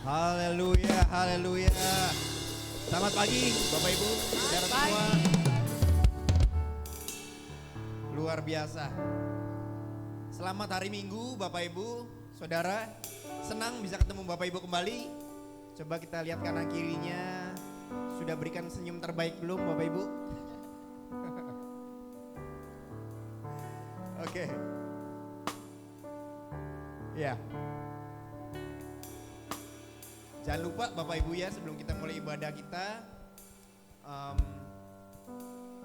Haleluya, haleluya. Selamat pagi Bapak Ibu, saudara semua. Luar biasa. Selamat hari Minggu Bapak Ibu, saudara. Senang bisa ketemu Bapak Ibu kembali. Coba kita lihat kanan kirinya. Sudah berikan senyum terbaik belum Bapak Ibu? Oke. Ya. Jangan lupa Bapak Ibu ya, sebelum kita mulai ibadah kita,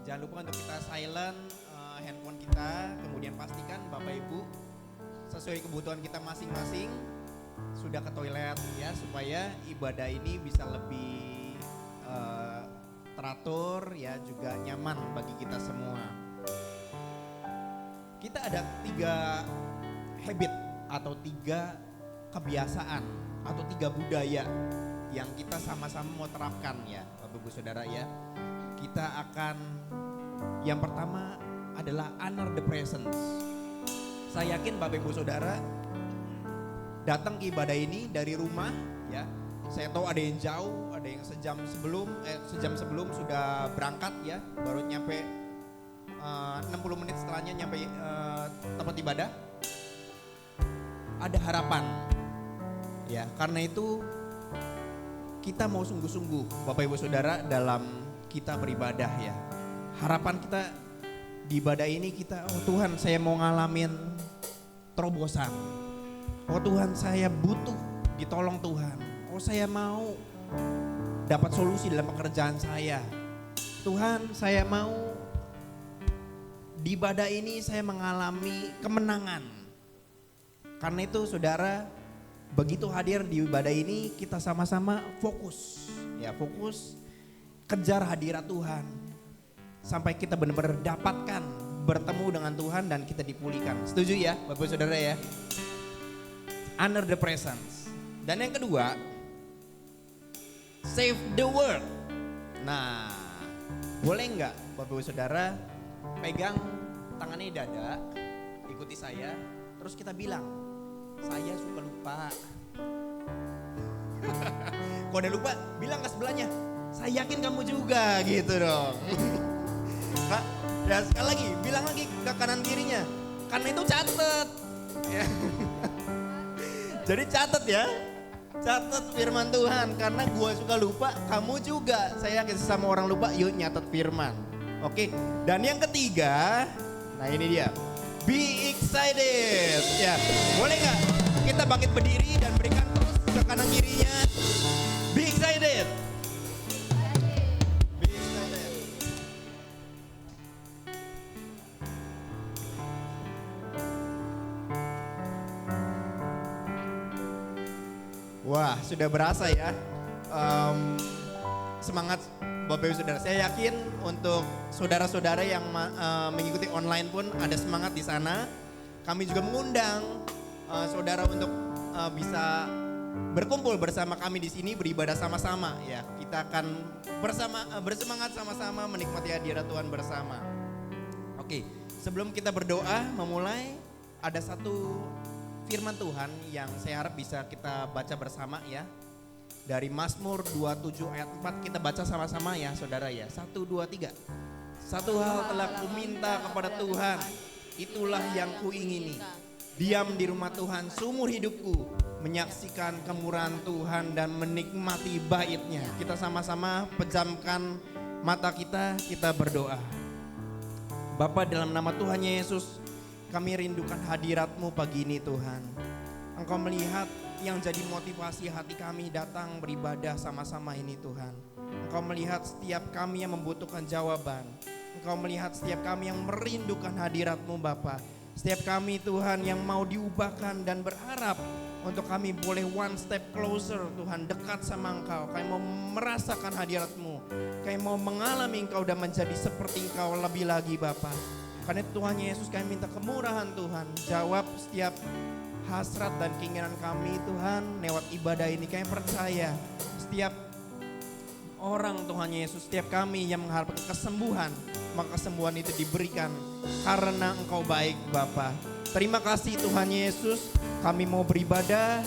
jangan lupa untuk kita silent handphone kita. Kemudian pastikan Bapak Ibu sesuai kebutuhan kita masing-masing sudah ke toilet ya, supaya ibadah ini bisa lebih teratur ya, juga nyaman bagi kita semua. Kita ada 3 habit atau 3 kebiasaan atau 3 budaya yang kita sama-sama mau terapkan ya Bapak Ibu Saudara ya. Kita akan, yang pertama adalah honor the presence. Saya yakin Bapak Ibu Saudara datang ke ibadah ini dari rumah ya. Saya tahu ada yang jauh, ada yang sejam sebelum sudah berangkat ya, baru nyampe 60 menit setelahnya nyampe tempat ibadah. Ada harapan. Ya, karena itu kita mau sungguh-sungguh Bapak Ibu Saudara dalam kita beribadah ya. Harapan kita di ibadah ini kita, oh Tuhan saya mau ngalamin terobosan. Oh Tuhan saya butuh ditolong Tuhan. Oh saya mau dapat solusi dalam pekerjaan saya. Tuhan saya mau di ibadah ini saya mengalami kemenangan. Karena itu saudara, begitu hadir di ibadah ini kita sama-sama fokus ya, fokus kejar hadirat Tuhan sampai kita benar-benar dapatkan bertemu dengan Tuhan dan kita dipulihkan. Setuju ya Bapak Saudara ya? Honor the presence. Dan yang kedua, save the world. Nah, boleh nggak Bapak Saudara pegang tangannya di dada, ikuti saya, terus kita bilang, saya suka lupa. Kalau udah lupa, bilang ke sebelahnya, saya yakin kamu juga gitu dong. Ya sekali lagi, bilang lagi ke kanan kirinya, karena itu catat. Ya. Jadi catat ya, catat firman Tuhan. Karena gua suka lupa, kamu juga. Saya yakin sama orang lupa, yuk nyatat firman. Oke, dan yang ketiga, nah ini dia. Be excited. Ya, boleh nggak kita bangkit berdiri dan berikan terus ke kanan kirinya. Be excited. Be excited. Wah, sudah berasa ya. Semangat Bapak Ibu Saudara. Saya yakin untuk saudara-saudara yang mengikuti online pun ada semangat di sana. Kami juga mengundang saudara untuk bisa berkumpul bersama kami di sini, beribadah sama-sama ya. Kita akan bersemangat sama-sama menikmati hadirat Tuhan bersama. Oke, sebelum kita berdoa memulai, ada satu firman Tuhan yang saya harap bisa kita baca bersama ya. Dari Mazmur 27 ayat 4 kita baca sama-sama ya saudara ya. 1, 2, 3. Satu hal telah kuminta kepada Tuhan, itulah yang kuingini. Diam di rumah Tuhan seumur hidupku, menyaksikan kemurahan Tuhan dan menikmati bait-Nya. Kita sama-sama pejamkan mata kita berdoa. Bapa, dalam nama Tuhan Yesus, kami rindukan hadirat-Mu pagi ini Tuhan. Engkau melihat yang jadi motivasi hati kami datang beribadah sama-sama ini Tuhan. Engkau melihat setiap kami yang membutuhkan jawaban. Engkau melihat setiap kami yang merindukan hadirat-Mu Bapa. Setiap kami Tuhan yang mau diubahkan dan berharap untuk kami boleh one step closer Tuhan, dekat sama Engkau. Kami mau merasakan hadirat-Mu. Kami mau mengalami Engkau dan menjadi seperti Engkau lebih lagi Bapa. Karena Tuhan Yesus kami minta kemurahan Tuhan. Jawab setiap hasrat dan keinginan kami Tuhan lewat ibadah ini. Kami percaya setiap orang Tuhan Yesus, setiap kami yang mengharapkan kesembuhan, maka kesembuhan itu diberikan karena Engkau baik Bapa. Terima kasih Tuhan Yesus, kami mau beribadah,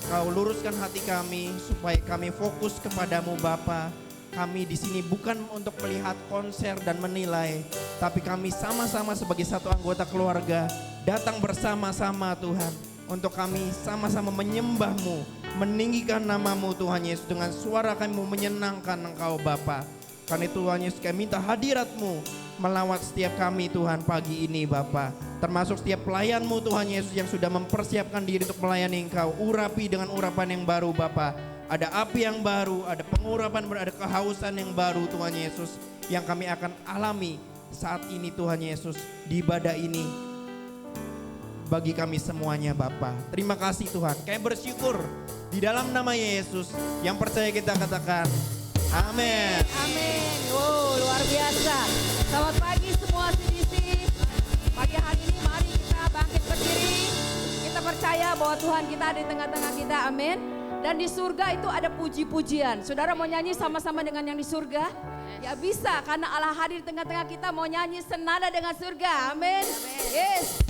Kau luruskan hati kami supaya kami fokus kepadamu Bapa. Kami di sini bukan untuk melihat konser dan menilai, tapi kami sama-sama sebagai satu anggota keluarga datang bersama-sama Tuhan, untuk kami sama-sama menyembah-Mu, meninggikan nama-Mu Tuhan Yesus, dengan suara kami menyenangkan Engkau Bapa. Karena itu Tuhan Yesus, kami minta hadirat-Mu melawat setiap kami Tuhan pagi ini Bapa. Termasuk setiap pelayan-Mu Tuhan Yesus yang sudah mempersiapkan diri untuk melayani Engkau. Urapi dengan urapan yang baru Bapa. Ada api yang baru, ada pengurapan, ada kehausan yang baru Tuhan Yesus, yang kami akan alami saat ini Tuhan Yesus, di ibadah ini bagi kami semuanya Bapa. Terima kasih Tuhan, kami bersyukur di dalam nama Yesus yang percaya kita katakan amin. Amin. Wow, luar biasa. Selamat pagi semua CDC. Pagi hari ini mari kita bangkit berdiri. Kita percaya bahwa Tuhan kita ada di tengah-tengah kita. Amin. Dan di surga itu ada puji-pujian. Saudara mau nyanyi sama-sama dengan yang di surga? Ya bisa, karena Allah hadir di tengah-tengah kita, mau nyanyi senada dengan surga. Amin. Yes.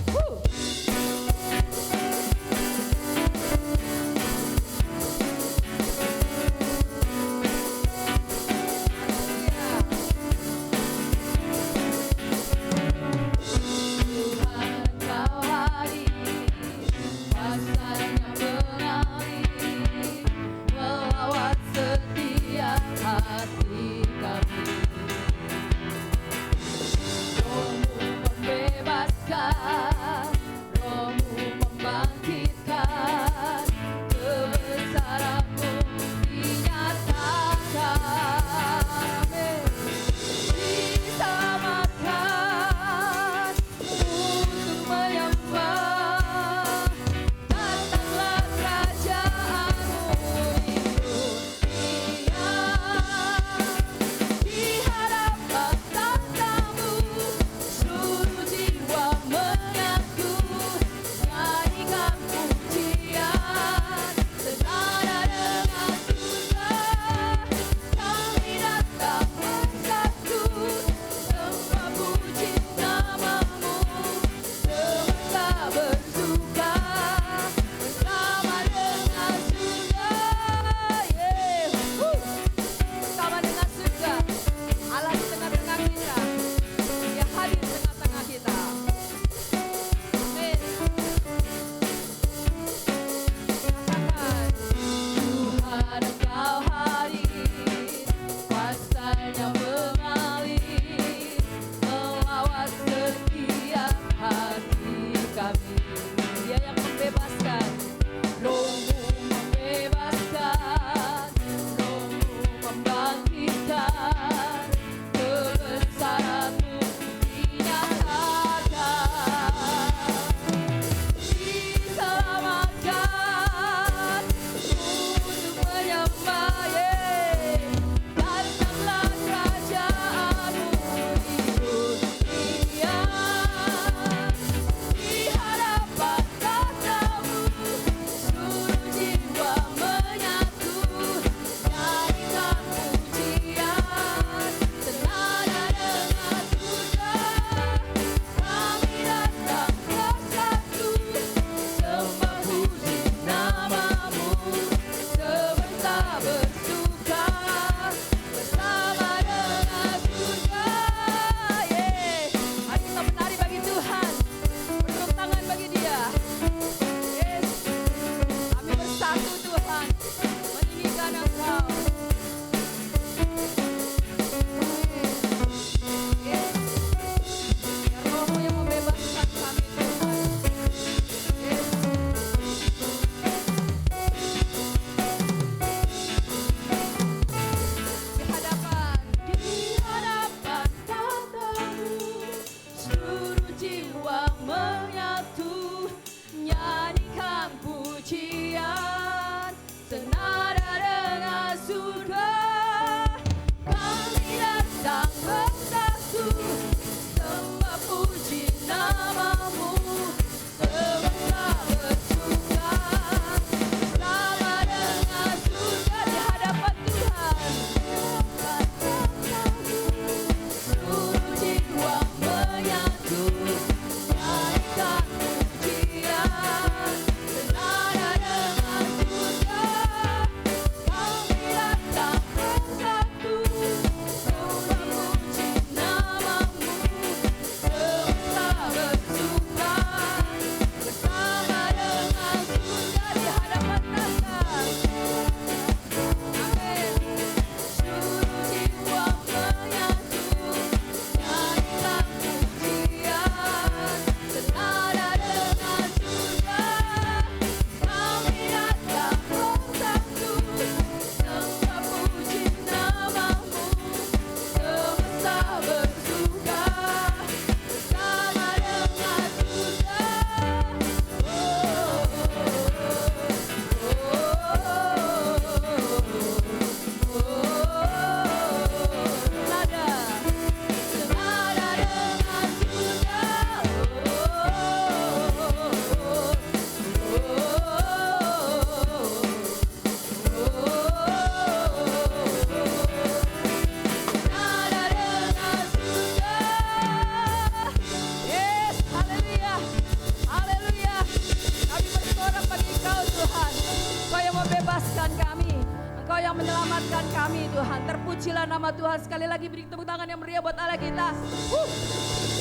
membebaskan kami. Engkau yang menyelamatkan kami Tuhan. Terpujilah nama Tuhan. Sekali lagi beri tepuk tangan yang meriah buat Allah kita.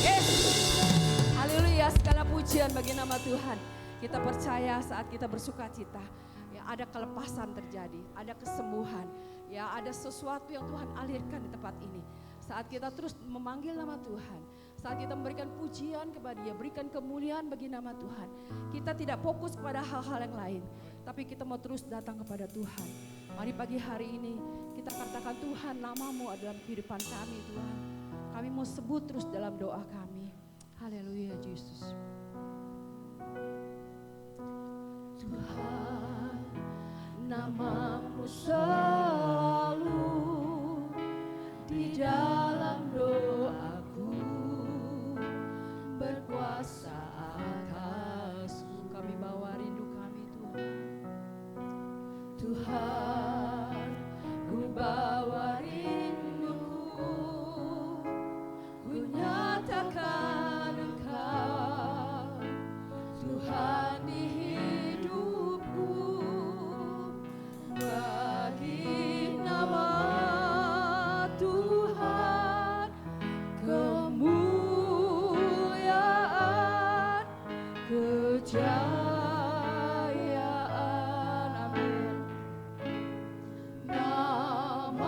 Yes. Haleluya, segala pujian bagi nama Tuhan. Kita percaya saat kita bersuka cita, ya ada kelepasan terjadi, ada kesembuhan, ya ada sesuatu yang Tuhan alirkan di tempat ini. Saat kita terus memanggil nama Tuhan, saat kita memberikan pujian kepada Dia, berikan kemuliaan bagi nama Tuhan. Kita tidak fokus kepada hal-hal yang lain, tapi kita mau terus datang kepada Tuhan. Mari pagi hari ini kita katakan, Tuhan, nama-Mu adalah kehidupan kami Tuhan. Kami mau sebut terus dalam doa kami. Haleluya Yesus. Tuhan, nama-Mu selalu di dalam doaku, berkuasa atasku. Kami bawa rindu kami Tuhan. Tuhan, ku bawa rinduku, ku nyatakan Engkau Tuhan di hidupku. Bagi nama Tuhan kemuliaan, kejayaan, amin. Nama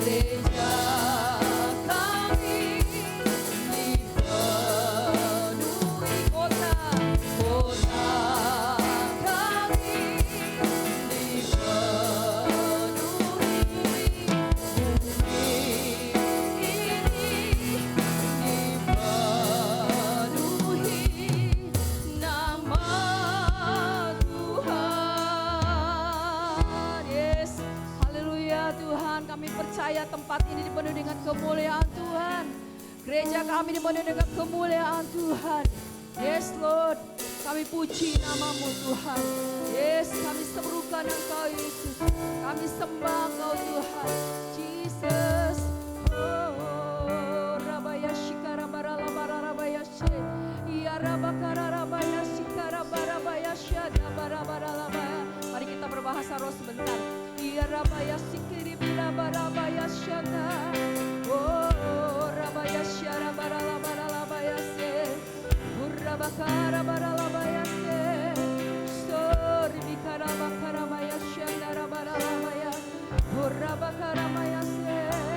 gereja kami dipenuhi kota kami dipenuhi bumi ini dipenuhi nama Tuhan. Yes, haleluya Tuhan, kami percaya tempat ini dipenuhi dengan kemuliaan Tuhan. Gereja kami dipenuhi dengan kemuliaan Tuhan. Yes Lord, kami puji namamu Tuhan. Yes, kami serukan Engkau Yesus. Kami sembah Engkau Tuhan. Jesus. Oh, Rabaya Shikara Barala Barabaya She. Ya Rabakara Rabaya Shikara Barabaya Shada Barabarala. Mari kita berbahasa roh sebentar. Ya Rabaya Sikiri Bila Barabaya Shada. Oh, Rabaya Shara Barala Barabaya She. Urabakara Barabaya She. Sori Bikara Bakara Maya Shanda Barabaya. Urabakara Maya She.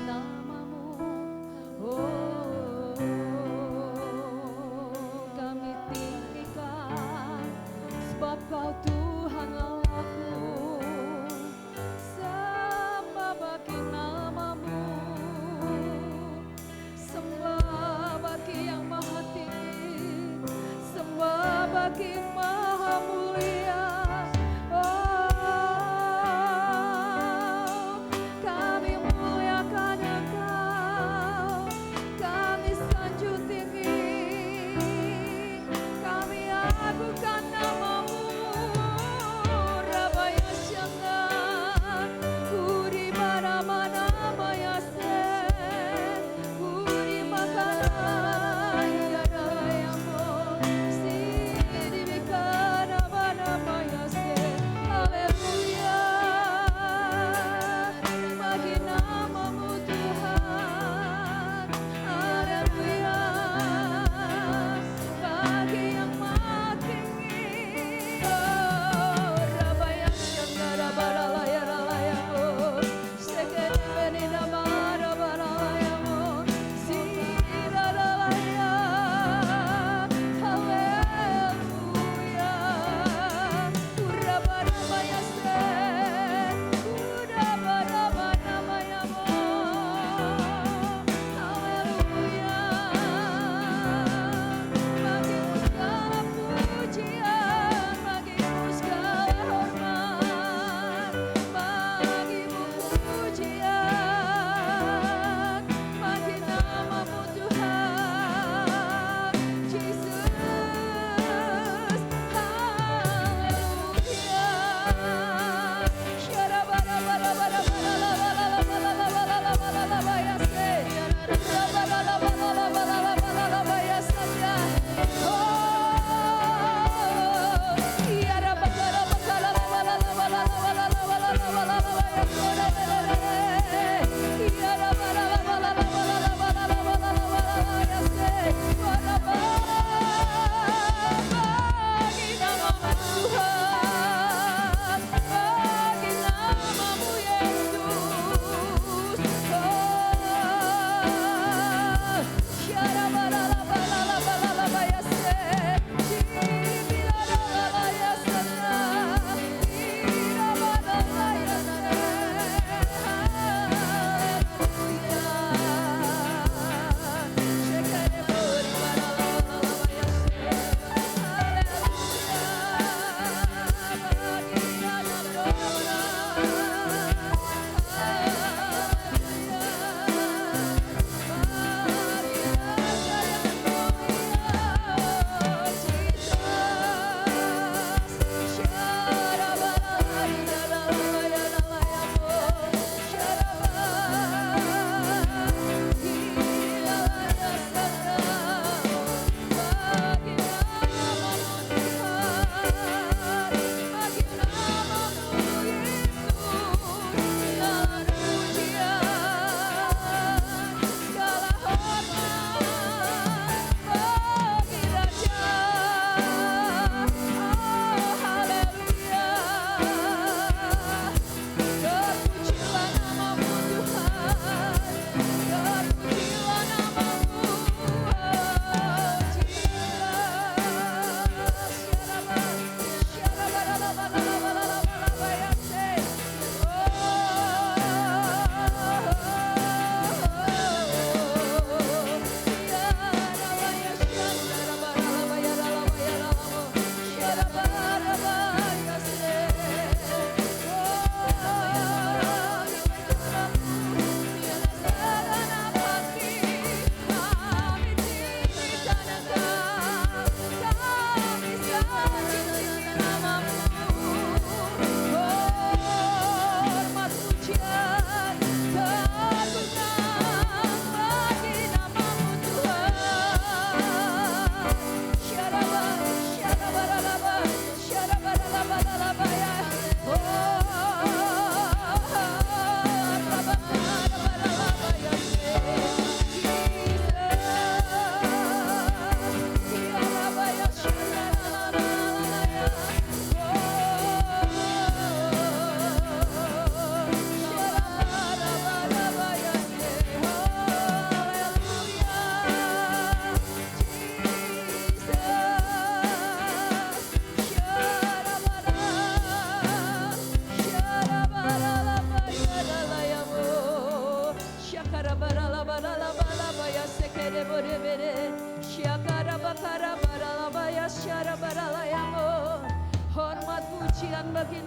namamu. Oh, kami tinggikan sebab kau Tuhan Allahku. Sembah bagi namamu, sembah bagi yang maha tinggi, sembah bagi maha mulia. Oh, kami muliakan Engkau.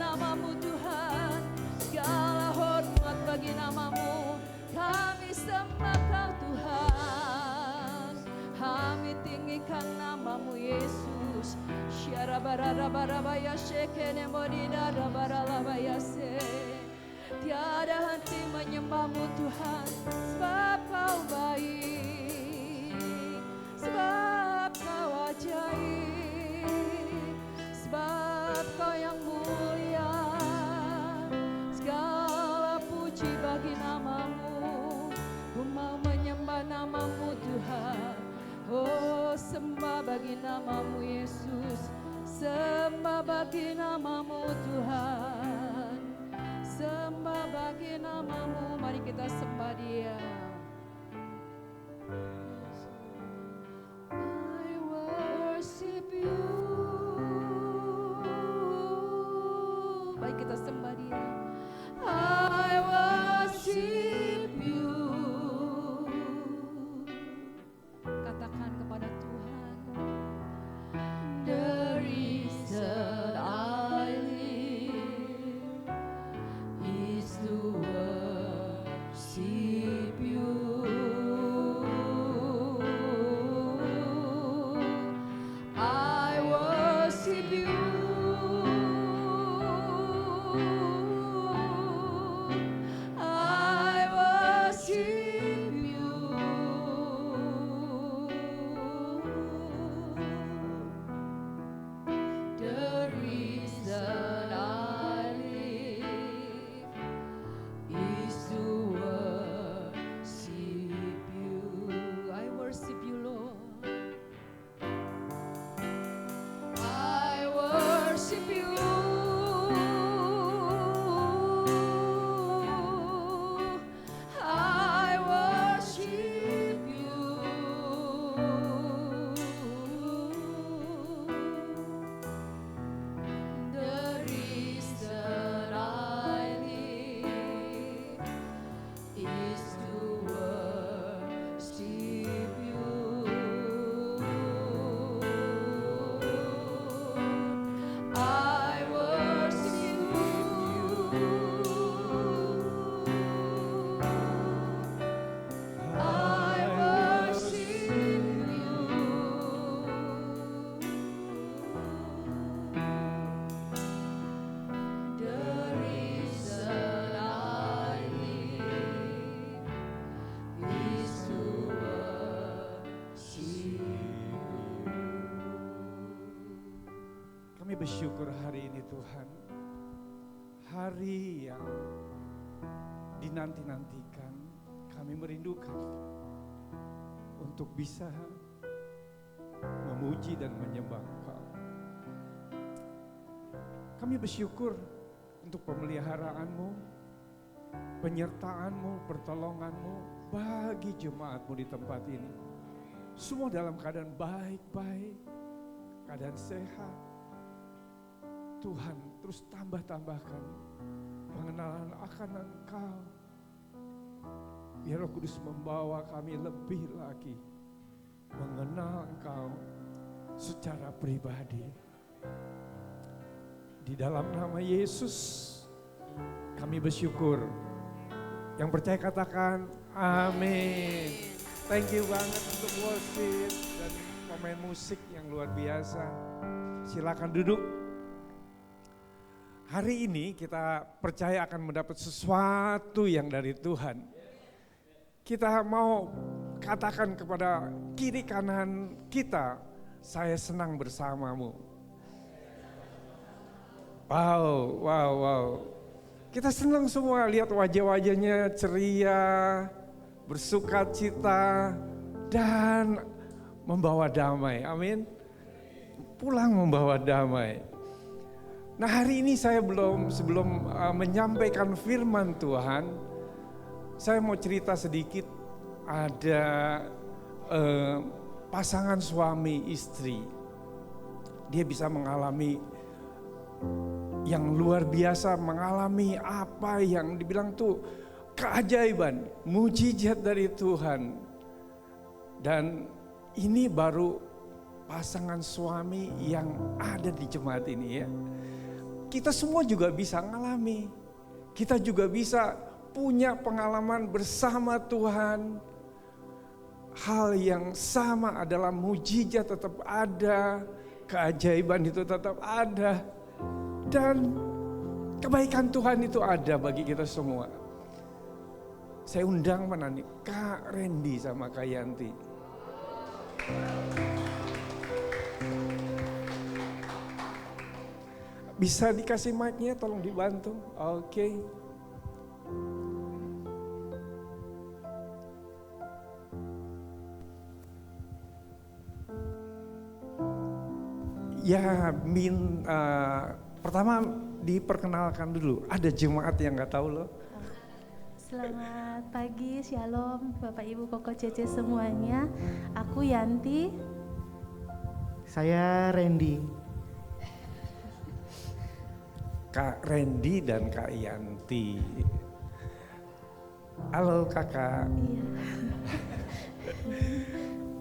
namamu Tuhan, segala hormat bagi namamu. Kami sembah Kau Tuhan, kami tinggikan namamu Yesus. Syara barara barabaya shekene modina rabaralabaya se. Tiada henti menyembahmu Tuhan, sebab Kau baik, sebab Kau ajaib, sebab Kau yang mulia. Segala puji bagi namamu, ku mau menyembah namamu Tuhan. Oh, sembah bagi namamu Yesus, sembah bagi namamu Tuhan, sembah bagi namamu. Mari kita sembah Dia. I worship you. Baik, kita sembah Dia. I worship you. Katakan kepada Tuhan, the reason I live is to worship you. I worship you. I worship you. The reason I live is to worship you. I worship you, Lord. I worship you. I worship you. The reason I live is to worship you. I worship you. I worship you. The reason I live is to worship you. Kami bersyukur hari ini Tuhan, hari yang dinanti-nantikan. Kami merindukan untuk bisa memuji dan menyembah Engkau. Kami bersyukur untuk pemeliharaan-Mu, penyertaan-Mu, pertolongan-Mu bagi jemaat-Mu di tempat ini. Semua dalam keadaan baik-baik, keadaan sehat. Tuhan, terus tambahkan pengenalan akan Engkau. Biar Roh Kudus membawa kami lebih lagi mengenal Engkau secara pribadi. Di dalam nama Yesus kami bersyukur. Yang percaya katakan amin. Thank you banget untuk worship dan pemain musik yang luar biasa. Silakan duduk. Hari ini kita percaya akan mendapat sesuatu yang dari Tuhan. Kita mau katakan kepada kiri kanan kita, saya senang bersamamu. Wow. Kita senang semua lihat wajah-wajahnya ceria, bersukacita, dan membawa damai. Amin. Pulang membawa damai. Nah, hari ini saya sebelum menyampaikan firman Tuhan, saya mau cerita sedikit. Ada pasangan suami istri. Dia bisa mengalami yang luar biasa, mengalami apa yang dibilang tuh keajaiban, mujizat dari Tuhan. Dan ini baru pasangan suami yang ada di jemaat ini ya. kita semua juga bisa ngalami. Kita juga bisa punya pengalaman bersama Tuhan. Hal yang sama adalah mujizat tetap ada, keajaiban itu tetap ada. Dan kebaikan Tuhan itu ada bagi kita semua. Saya undang mana nih? Kak Randy sama Kak Yanti. Bisa dikasih mic-nya, tolong dibantu. Oke. Ya, pertama diperkenalkan dulu. Ada jemaat yang nggak tahu loh. Selamat pagi, shalom Bapak Ibu Koko Cece semuanya. Aku Yanti. Saya Randy. Kak Randy dan Kak Yanti. Halo kakak. Iya.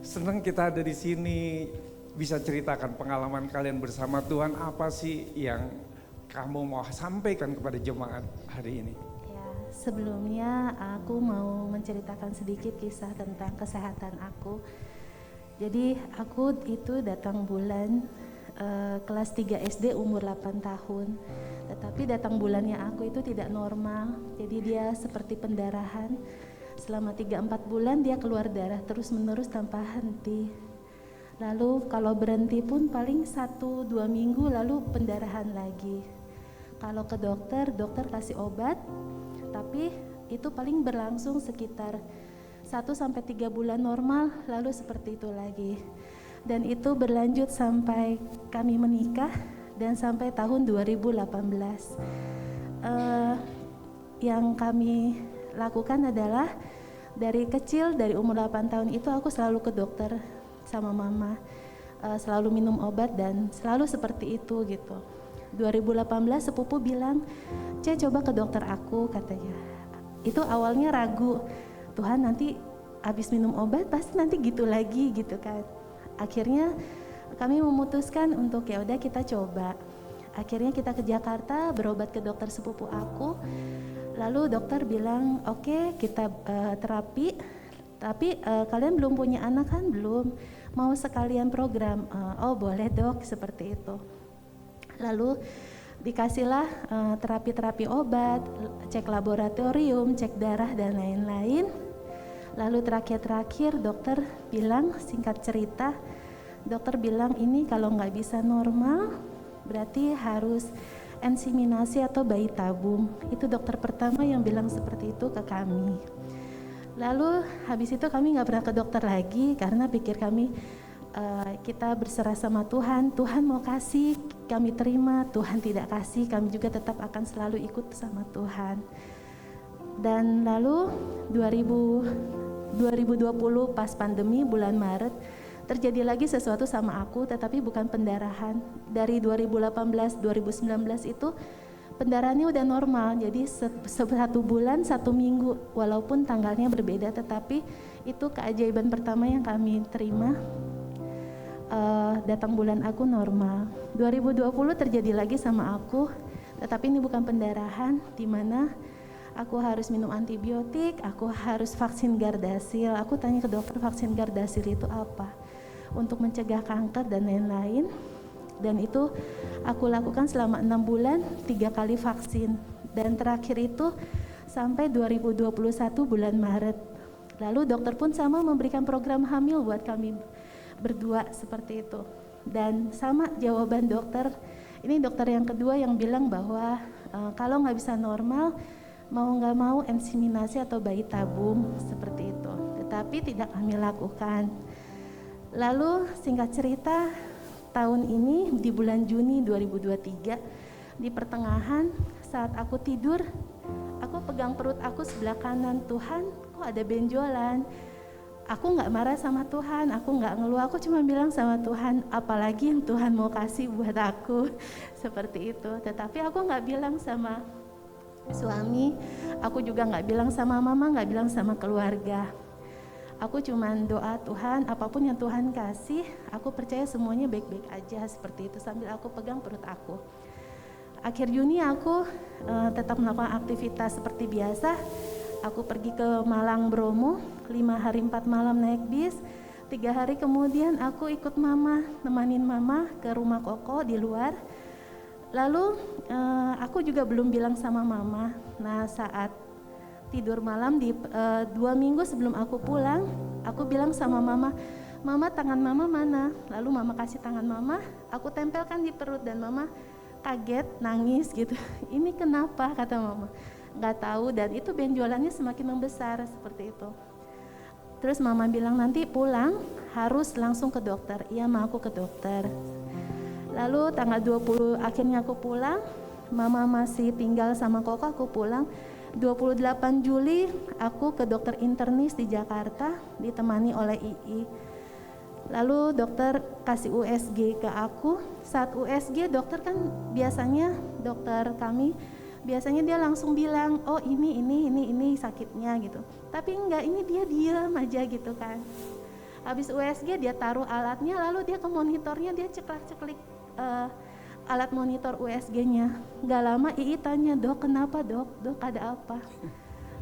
Senang kita ada di sini, bisa ceritakan pengalaman kalian bersama Tuhan. Apa sih yang kamu mau sampaikan kepada jemaat hari ini? Ya, sebelumnya aku mau menceritakan sedikit kisah tentang kesehatan aku. Jadi aku itu datang bulan kelas 3 SD umur 8 tahun. Tetapi datang bulannya aku itu tidak normal. Jadi dia seperti pendarahan. Selama 3-4 bulan dia keluar darah terus menerus tanpa henti. Lalu kalau berhenti pun paling 1-2 minggu lalu pendarahan lagi. Kalau ke dokter, dokter kasih obat, tapi itu paling berlangsung sekitar 1-3 bulan normal, lalu seperti itu lagi. Dan itu berlanjut sampai kami menikah dan sampai tahun 2018. Yang kami lakukan adalah dari kecil, dari umur 8 tahun itu aku selalu ke dokter sama mama, selalu minum obat dan selalu seperti itu gitu. 2018 sepupu bilang, coba ke dokter aku katanya. Itu awalnya ragu, Tuhan nanti habis minum obat pasti nanti gitu lagi gitu kan. Akhirnya kami memutuskan untuk ya udah kita coba. Akhirnya kita ke Jakarta berobat ke dokter sepupu aku. Lalu dokter bilang oke, kita terapi. Tapi kalian belum punya anak kan? Belum. Mau sekalian program? Oh boleh dok, seperti itu. Lalu dikasihlah terapi-terapi obat, cek laboratorium, cek darah dan lain-lain. Lalu terakhir dokter bilang, singkat cerita, dokter bilang ini kalau nggak bisa normal berarti harus inseminasi atau bayi tabung. Itu dokter pertama yang bilang seperti itu ke kami. Lalu habis itu kami nggak pernah ke dokter lagi karena pikir kami kita berserah sama Tuhan. Tuhan mau kasih, kami terima. Tuhan tidak kasih, kami juga tetap akan selalu ikut sama Tuhan. Dan lalu 2020 pas pandemi bulan Maret terjadi lagi sesuatu sama aku, tetapi bukan pendarahan. Dari 2018 2019 itu pendarahannya udah normal, jadi 1 bulan 1 minggu walaupun tanggalnya berbeda, tetapi itu keajaiban pertama yang kami terima. Datang bulan aku normal. 2020 terjadi lagi sama aku, tetapi ini bukan pendarahan, di mana aku harus minum antibiotik, aku harus vaksin Gardasil. Aku tanya ke dokter vaksin Gardasil itu apa? Untuk mencegah kanker dan lain-lain. Dan itu aku lakukan selama 6 bulan, 3 kali vaksin. Dan terakhir itu sampai 2021 bulan Maret. Lalu dokter pun sama memberikan program hamil buat kami berdua seperti itu. Dan sama jawaban dokter, ini dokter yang kedua yang bilang bahwa kalau nggak bisa normal, mau nggak mau inseminasi atau bayi tabung seperti itu. Tetapi tidak kami lakukan. Lalu singkat cerita, tahun ini di bulan Juni 2023 di pertengahan saat aku tidur, aku pegang perut aku sebelah kanan. Tuhan, kok ada benjolan? Aku nggak marah sama Tuhan, aku nggak ngeluh, aku cuma bilang sama Tuhan, apalagi yang Tuhan mau kasih buat aku, seperti itu. Tetapi aku nggak bilang sama suami, aku juga nggak bilang sama mama, nggak bilang sama keluarga. Aku cuma doa Tuhan, apapun yang Tuhan kasih, aku percaya semuanya baik-baik aja, seperti itu, sambil aku pegang perut aku. akhir Juni aku tetap melakukan aktivitas seperti biasa. Aku pergi ke Malang Bromo, 5 hari 4 malam naik bis. 3 hari kemudian aku ikut mama, nemanin mama ke rumah koko di luar. Lalu aku juga belum bilang sama mama. Nah, saat tidur malam di 2 minggu sebelum aku pulang, aku bilang sama mama, "Mama, tangan mama mana?" Lalu mama kasih tangan mama, aku tempelkan di perut dan mama kaget, nangis gitu. "Ini kenapa?" kata mama. "Nggak tahu," dan itu benjolannya semakin membesar seperti itu. Terus mama bilang, "Nanti pulang harus langsung ke dokter." "Iya, Ma, aku ke dokter." Lalu tanggal 20 akhirnya aku pulang, mama masih tinggal sama koko, aku pulang. 28 Juli aku ke dokter internis di Jakarta ditemani oleh II. Lalu dokter kasih USG ke aku. Saat USG dokter kan biasanya dokter kami biasanya dia langsung bilang, "Oh, ini sakitnya," gitu. Tapi enggak, ini dia diam aja gitu kan. Habis USG dia taruh alatnya, lalu dia ke monitornya, dia ceklak-ceklik alat monitor USG-nya. Gak lama II tanya, "Dok, kenapa dok? Dok, ada apa?"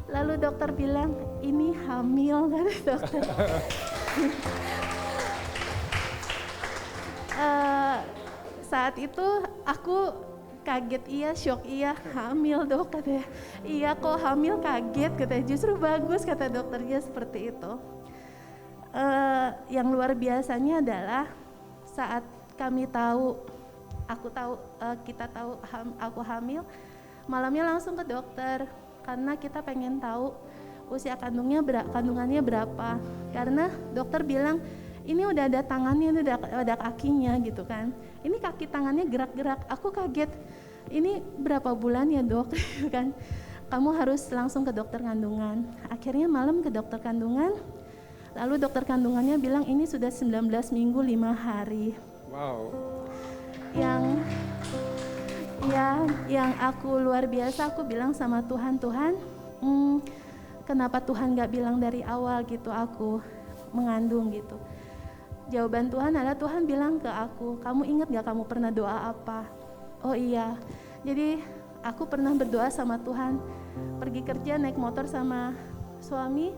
Lalu dokter bilang, "Ini hamil," kata dokter. Saat itu aku kaget, iya, shock, iya, "Hamil dok," katanya. "Iya kok hamil, kaget," katanya. "Justru bagus," kata dokternya seperti itu. Yang luar biasanya adalah saat kami tahu, kita tahu aku hamil, malamnya langsung ke dokter karena kita pengen tahu usia kandungannya berapa. Karena dokter bilang, "Ini udah ada tangannya, ini udah ada kakinya," gitu kan. "Ini kaki tangannya gerak-gerak." Aku kaget, "Ini berapa bulan ya dok?" kan. "Kamu harus langsung ke dokter kandungan." Akhirnya malam ke dokter kandungan. Lalu dokter kandungannya bilang ini sudah 19 minggu 5 hari. Wow. Yang aku luar biasa, aku bilang sama Tuhan, kenapa Tuhan gak bilang dari awal gitu aku mengandung gitu. Jawaban Tuhan adalah Tuhan bilang ke aku, "Kamu ingat gak kamu pernah doa apa?" "Oh iya." Jadi aku pernah berdoa sama Tuhan, pergi kerja naik motor sama suami,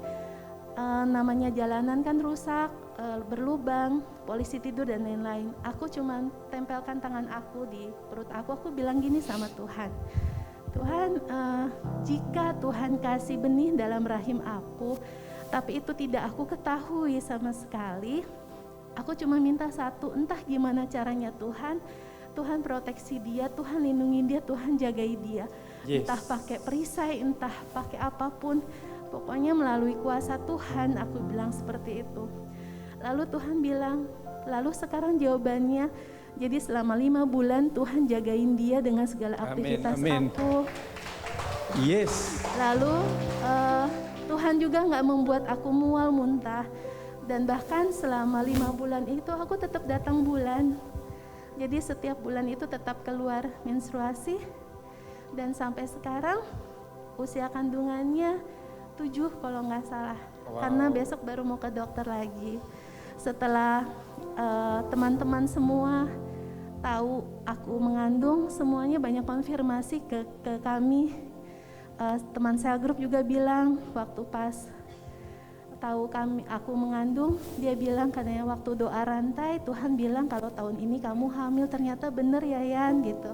namanya jalanan kan rusak, berlubang, polisi tidur dan lain-lain. Aku cuman tempelkan tangan aku di perut aku bilang gini sama Tuhan, "Tuhan, jika Tuhan kasih benih dalam rahim aku, tapi itu tidak aku ketahui sama sekali, aku cuma minta satu, entah gimana caranya Tuhan proteksi dia, Tuhan lindungi dia, Tuhan jagai dia. Yes. Entah pakai perisai, entah pakai apapun, pokoknya melalui kuasa Tuhan," aku bilang seperti itu. Lalu Tuhan bilang, lalu sekarang jawabannya, jadi selama 5 bulan Tuhan jagain dia dengan segala aktivitas aku. Yes. Lalu Tuhan juga gak membuat aku mual muntah. Dan bahkan selama 5 bulan itu aku tetap datang bulan. Jadi setiap bulan itu tetap keluar menstruasi. Dan sampai sekarang usia kandungannya 7 kalau nggak salah. Wow. Karena besok baru mau ke dokter lagi. Setelah teman-teman semua tahu aku mengandung, semuanya banyak konfirmasi ke kami. Teman sel grup juga bilang waktu pas tahu aku mengandung, dia bilang katanya waktu doa rantai Tuhan bilang kalau tahun ini kamu hamil, ternyata bener ya Yan gitu.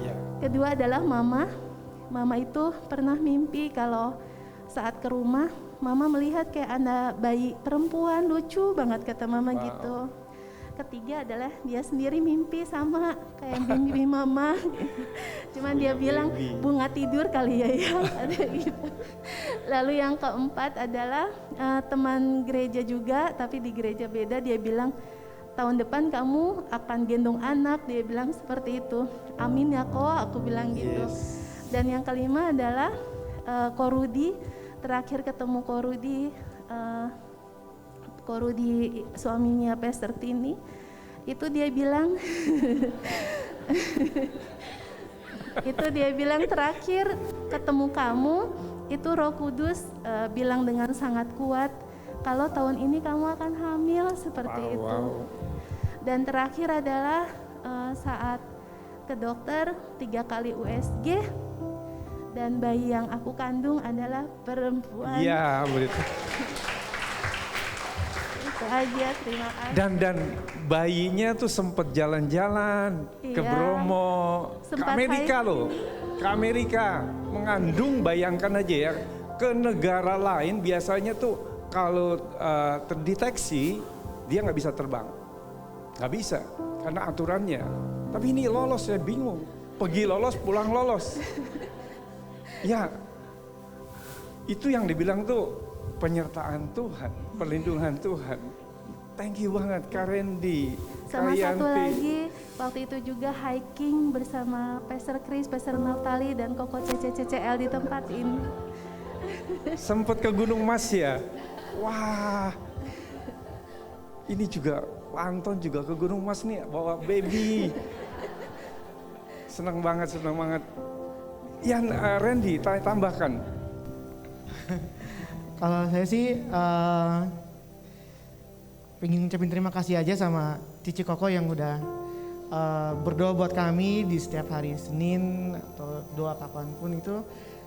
Yeah. Kedua adalah mama itu pernah mimpi kalau saat ke rumah mama melihat kayak ada bayi perempuan, lucu banget kata mama. Wow. Gitu. Ketiga adalah dia sendiri mimpi sama kayak mimpi mama. Cuman dia bilang bunga tidur kali ya ada gitu. Lalu yang keempat adalah teman gereja juga, tapi di gereja beda, dia bilang tahun depan kamu akan gendong anak, dia bilang seperti itu. Amin ya kok, aku bilang gitu. Yes. Dan yang kelima adalah Korudi, terakhir ketemu Korudi suaminya Pastor Tini, itu dia bilang itu dia bilang terakhir ketemu kamu itu Roh Kudus bilang dengan sangat kuat kalau tahun ini kamu akan hamil seperti itu. Dan terakhir adalah saat ke dokter 3 kali USG, dan bayi yang aku kandung adalah perempuan. Iya, begitu. Itu aja, terima kasih. Dan bayinya tuh sempat jalan-jalan ke Iya. Bromo, ke Sempat Amerika hiking. loh. Ke Amerika, mengandung, bayangkan aja ya. Ke negara lain biasanya tuh kalau terdeteksi dia nggak bisa terbang. Nggak bisa, karena aturannya. Tapi ini lolos, saya bingung. Pergi lolos, pulang lolos. Ya, itu yang dibilang tuh penyertaan Tuhan, perlindungan Tuhan. Thank you banget Kak Randy, Sama Kak satu Yanti. lagi, waktu itu juga hiking bersama Pastor Chris, Pastor Naftali, dan Koko CCCCL di tempat ini. Sempet ke Gunung Mas ya. Wah, ini juga Pak Anton juga ke Gunung Mas nih, bawa baby. Senang banget, senang banget. Yan, Randy, tambahkan. Kalau saya sih pengen ngucapin terima kasih aja sama Cici Koko yang udah berdoa buat kami di setiap hari Senin atau doa kapanpun itu.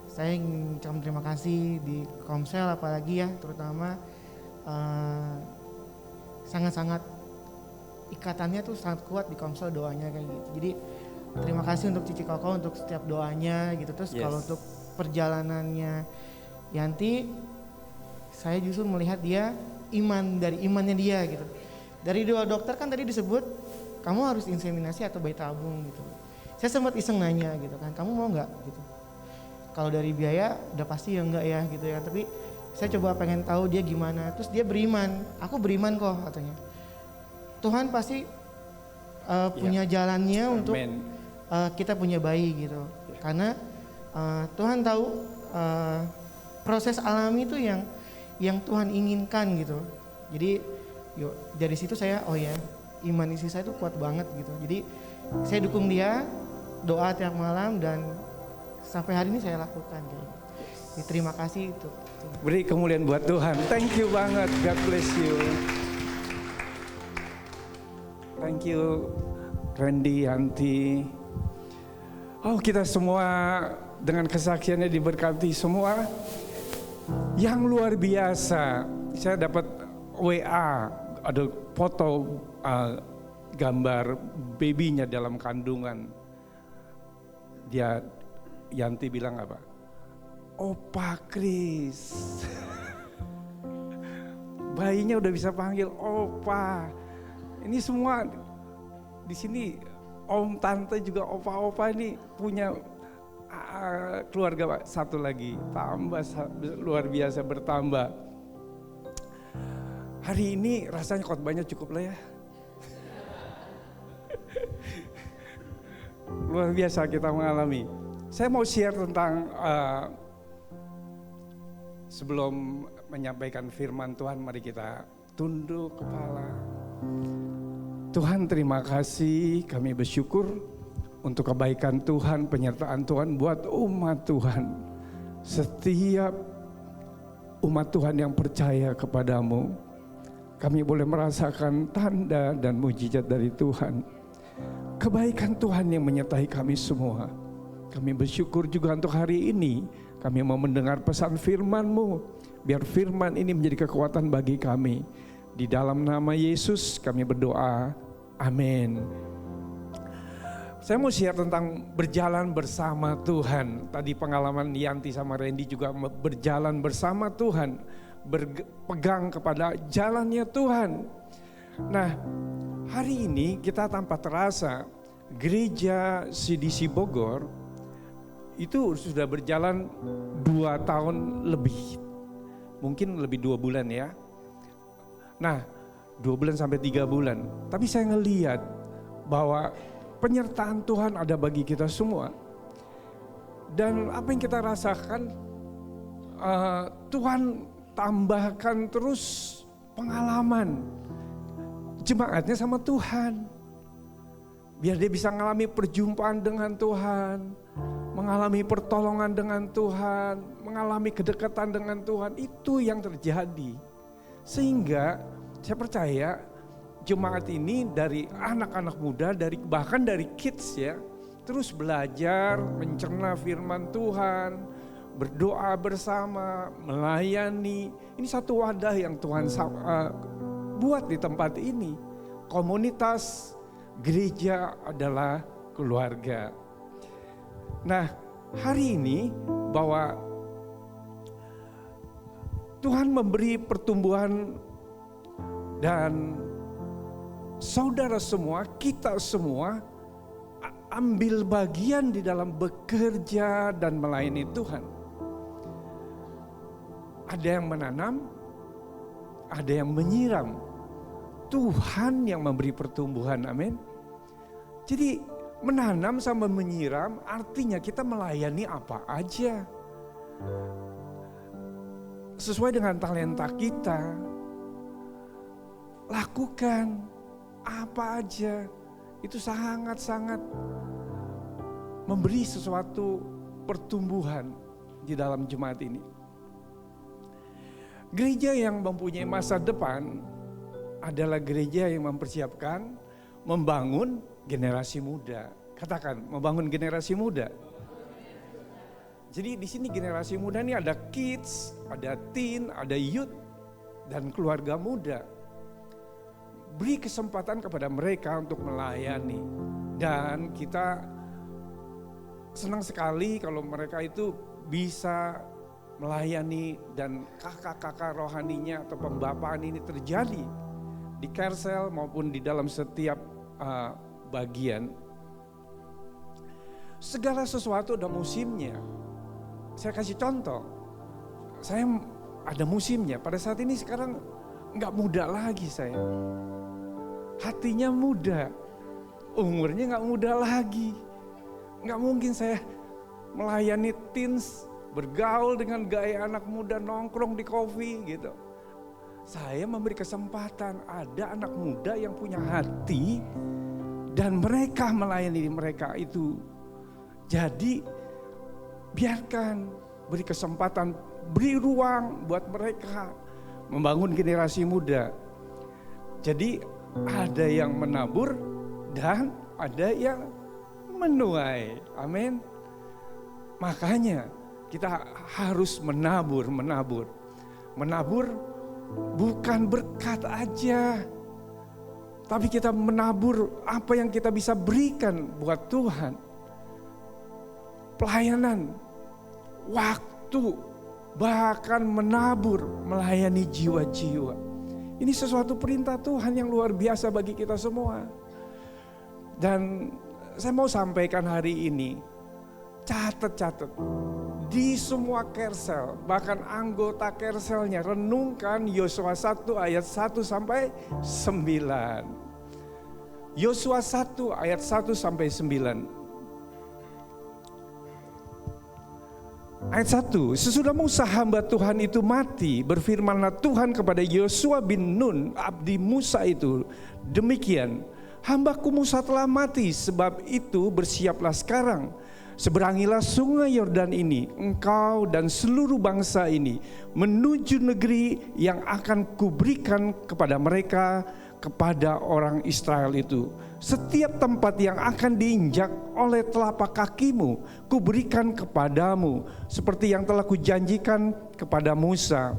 Saya ingin ucapkan terima kasih di Komsel apalagi ya, terutama sangat-sangat ikatannya tuh sangat kuat di Komsel doanya kayak gitu. Jadi terima kasih untuk Cici Koko untuk setiap doanya gitu. Terus kalau untuk perjalanannya Yanti, saya justru melihat dia dari imannya dia gitu. Dari doa dokter kan tadi disebut kamu harus inseminasi atau bayi tabung gitu. Saya sempat iseng nanya gitu kan, kamu mau nggak gitu. Kalau dari biaya udah pasti ya enggak ya gitu ya. Tapi saya coba pengen tahu dia gimana. Terus dia beriman, aku beriman kok katanya. Tuhan pasti punya jalannya untuk kita punya bayi gitu. Karena Tuhan tahu proses alami itu yang Tuhan inginkan gitu. Jadi yuk dari situ saya oh ya iman istri saya itu kuat banget gitu. Jadi saya dukung dia, doa tiap malam, dan sampai hari ini saya lakukan kayak gitu. Jadi, terima kasih itu. Beri kemuliaan buat Tuhan. Thank you banget. God bless you. Thank you Randy, Yanti. Oh, kita semua dengan kesaksiannya diberkati semua. Yang luar biasa. Saya dapat WA, ada foto gambar babynya dalam kandungan. Yanti bilang apa? Opa Kris. Bayinya udah bisa panggil Opa. Ini semua di sini om tante juga opa-opa ini punya keluarga Pak. Satu lagi tambah luar biasa bertambah. Hari ini rasanya khotbahnya cukup lah ya. Luar biasa kita mengalami. Saya mau share tentang sebelum menyampaikan firman Tuhan, mari kita tunduk kepala. Tuhan, terima kasih, kami bersyukur untuk kebaikan Tuhan, penyertaan Tuhan buat umat Tuhan. Setiap umat Tuhan yang percaya kepadamu, kami boleh merasakan tanda dan mujizat dari Tuhan. Kebaikan Tuhan yang menyertai kami semua. Kami bersyukur juga untuk hari ini, kami mau mendengar pesan firman-Mu. Biar firman ini menjadi kekuatan bagi kami. Di dalam nama Yesus kami berdoa, amin. Saya mau share tentang berjalan bersama Tuhan. Tadi pengalaman Yanti sama Randy juga berjalan bersama Tuhan. Berpegang kepada jalannya Tuhan. Nah, hari ini kita tanpa terasa gereja CDC Bogor itu sudah berjalan 2 tahun lebih. Mungkin lebih 2 bulan ya. Nah, 2 bulan sampai 3 bulan. Tapi saya ngelihat bahwa penyertaan Tuhan ada bagi kita semua. Dan apa yang kita rasakan, Tuhan tambahkan terus pengalaman jemaatnya sama Tuhan. Biar dia bisa mengalami perjumpaan dengan Tuhan, mengalami pertolongan dengan Tuhan, mengalami kedekatan dengan Tuhan. Itu yang terjadi. Sehingga saya percaya jemaat ini dari anak-anak muda, bahkan dari kids ya, terus belajar, mencerna firman Tuhan, berdoa bersama, melayani. Ini satu wadah yang Tuhan buat di tempat ini. Komunitas gereja adalah keluarga. Nah, hari ini bahwa Tuhan memberi pertumbuhan dan saudara semua, kita semua ambil bagian di dalam bekerja dan melayani Tuhan. Ada yang menanam, ada yang menyiram. Tuhan yang memberi pertumbuhan, amin. Jadi menanam sama menyiram artinya kita melayani apa aja. Sesuai dengan talenta kita. Lakukan apa aja. Itu sangat-sangat memberi sesuatu pertumbuhan di dalam jemaat ini. Gereja yang mempunyai masa depan adalah gereja yang mempersiapkan, membangun generasi muda. Katakan, membangun generasi muda. Jadi di sini generasi muda ini ada kids, ada teen, ada youth, dan keluarga muda. Beri kesempatan kepada mereka untuk melayani. Dan kita senang sekali kalau mereka itu bisa melayani dan kakak-kakak rohaninya atau pembapaan ini terjadi di Kersel maupun di dalam setiap bagian. Segala sesuatu ada musimnya. Saya kasih contoh, saya ada musimnya. Pada saat ini sekarang nggak muda lagi saya. Hatinya muda, umurnya nggak muda lagi. Nggak mungkin saya melayani teens, bergaul dengan gaya anak muda, nongkrong di coffee gitu. Saya memberi kesempatan, ada anak muda yang punya hati dan mereka melayani mereka itu. Jadi biarkan, beri kesempatan, beri ruang buat mereka membangun generasi muda. Jadi ada yang menabur dan ada yang menuai. Amin. Makanya kita harus menabur. Menabur bukan berkat aja, tapi kita menabur apa yang kita bisa berikan buat Tuhan. Pelayanan, waktu, bahkan menabur, melayani jiwa-jiwa. Ini sesuatu perintah Tuhan yang luar biasa bagi kita semua. Dan saya mau sampaikan hari ini, catat di semua Kersel, bahkan anggota Kerselnya, renungkan Yosua 1 ayat 1 sampai 9. Yosua 1 ayat 1 sampai 9. Ayat 1, sesudah Musa hamba Tuhan itu mati, berfirmanlah Tuhan kepada Yosua bin Nun, abdi Musa itu, demikian, hambaku Musa telah mati, sebab itu bersiaplah sekarang. Seberangilah sungai Yordan ini, engkau dan seluruh bangsa ini, menuju negeri yang akan kuberikan kepada mereka, kepada orang Israel itu. Setiap tempat yang akan diinjak oleh telapak kakimu, kuberikan kepadamu, seperti yang telah kujanjikan kepada Musa.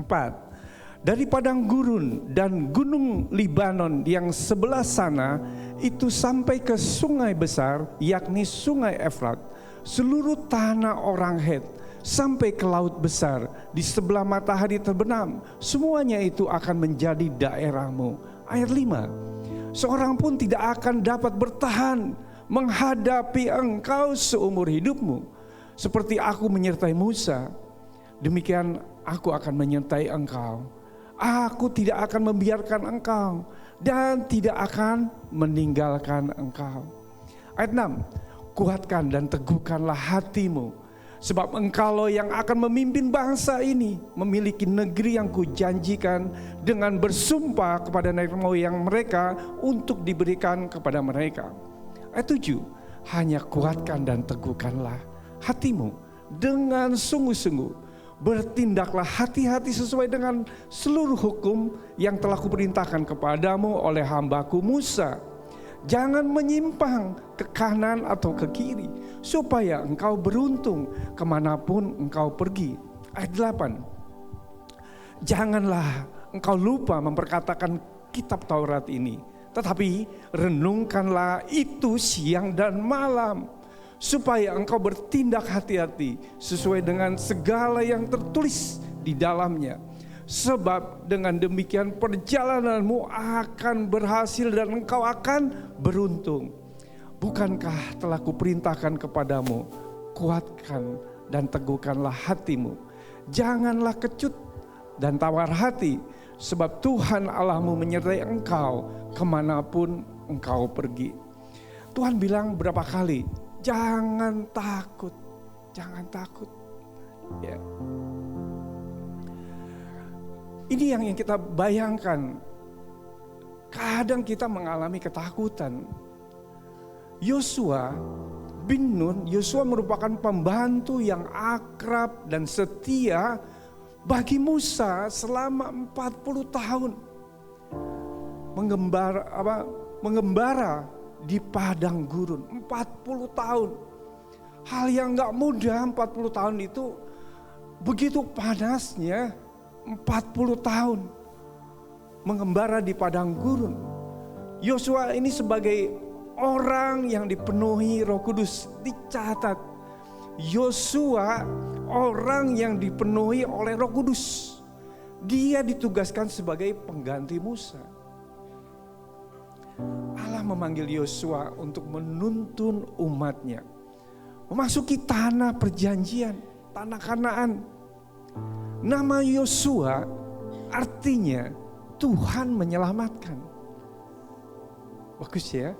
4. Dari padang gurun dan gunung Libanon yang sebelah sana itu sampai ke sungai besar, yakni sungai Efrat, seluruh tanah orang Het, sampai ke laut besar di sebelah matahari terbenam, semuanya itu akan menjadi daerahmu. Ayat 5, seorang pun tidak akan dapat bertahan menghadapi engkau seumur hidupmu. Seperti aku menyertai Musa, demikian aku akan menyertai engkau. Aku tidak akan membiarkan engkau dan tidak akan meninggalkan engkau. Ayat 6, kuatkan dan teguhkanlah hatimu, sebab engkaulah yang akan memimpin bangsa ini memiliki negeri yang kujanjikan dengan bersumpah kepada nenek moyang mereka untuk diberikan kepada mereka. Ayat 7, hanya kuatkan dan teguhkanlah hatimu dengan sungguh-sungguh. Bertindaklah hati-hati sesuai dengan seluruh hukum yang telah kuperintahkan kepadamu oleh hambaku Musa. Jangan menyimpang ke kanan atau ke kiri, supaya engkau beruntung kemanapun engkau pergi. Ayat 8. Janganlah engkau lupa memperkatakan kitab Taurat ini, tetapi renungkanlah itu siang dan malam, supaya engkau bertindak hati-hati sesuai dengan segala yang tertulis di dalamnya. Sebab dengan demikian perjalananmu akan berhasil dan engkau akan beruntung. Bukankah telah kuperintahkan kepadamu, kuatkan dan teguhkanlah hatimu. Janganlah kecut dan tawar hati, sebab Tuhan Allahmu menyertai engkau kemanapun engkau pergi. Tuhan bilang berapa kali, jangan takut, jangan takut. Ya. Ini yang kita bayangkan. Kadang kita mengalami ketakutan. Yosua bin Nun, Yosua merupakan pembantu yang akrab dan setia bagi Musa selama 40 tahun. Mengembara di padang gurun 40 tahun. Hal yang gak mudah 40 tahun itu, begitu panasnya 40 tahun mengembara di padang gurun. Yosua ini sebagai orang yang dipenuhi Roh Kudus. Dicatat, Yosua orang yang dipenuhi oleh Roh Kudus. Dia ditugaskan sebagai pengganti Musa. Allah memanggil Yosua untuk menuntun umatnya memasuki tanah perjanjian, tanah Kanaan. Nama Yosua artinya Tuhan menyelamatkan. Bagus ya.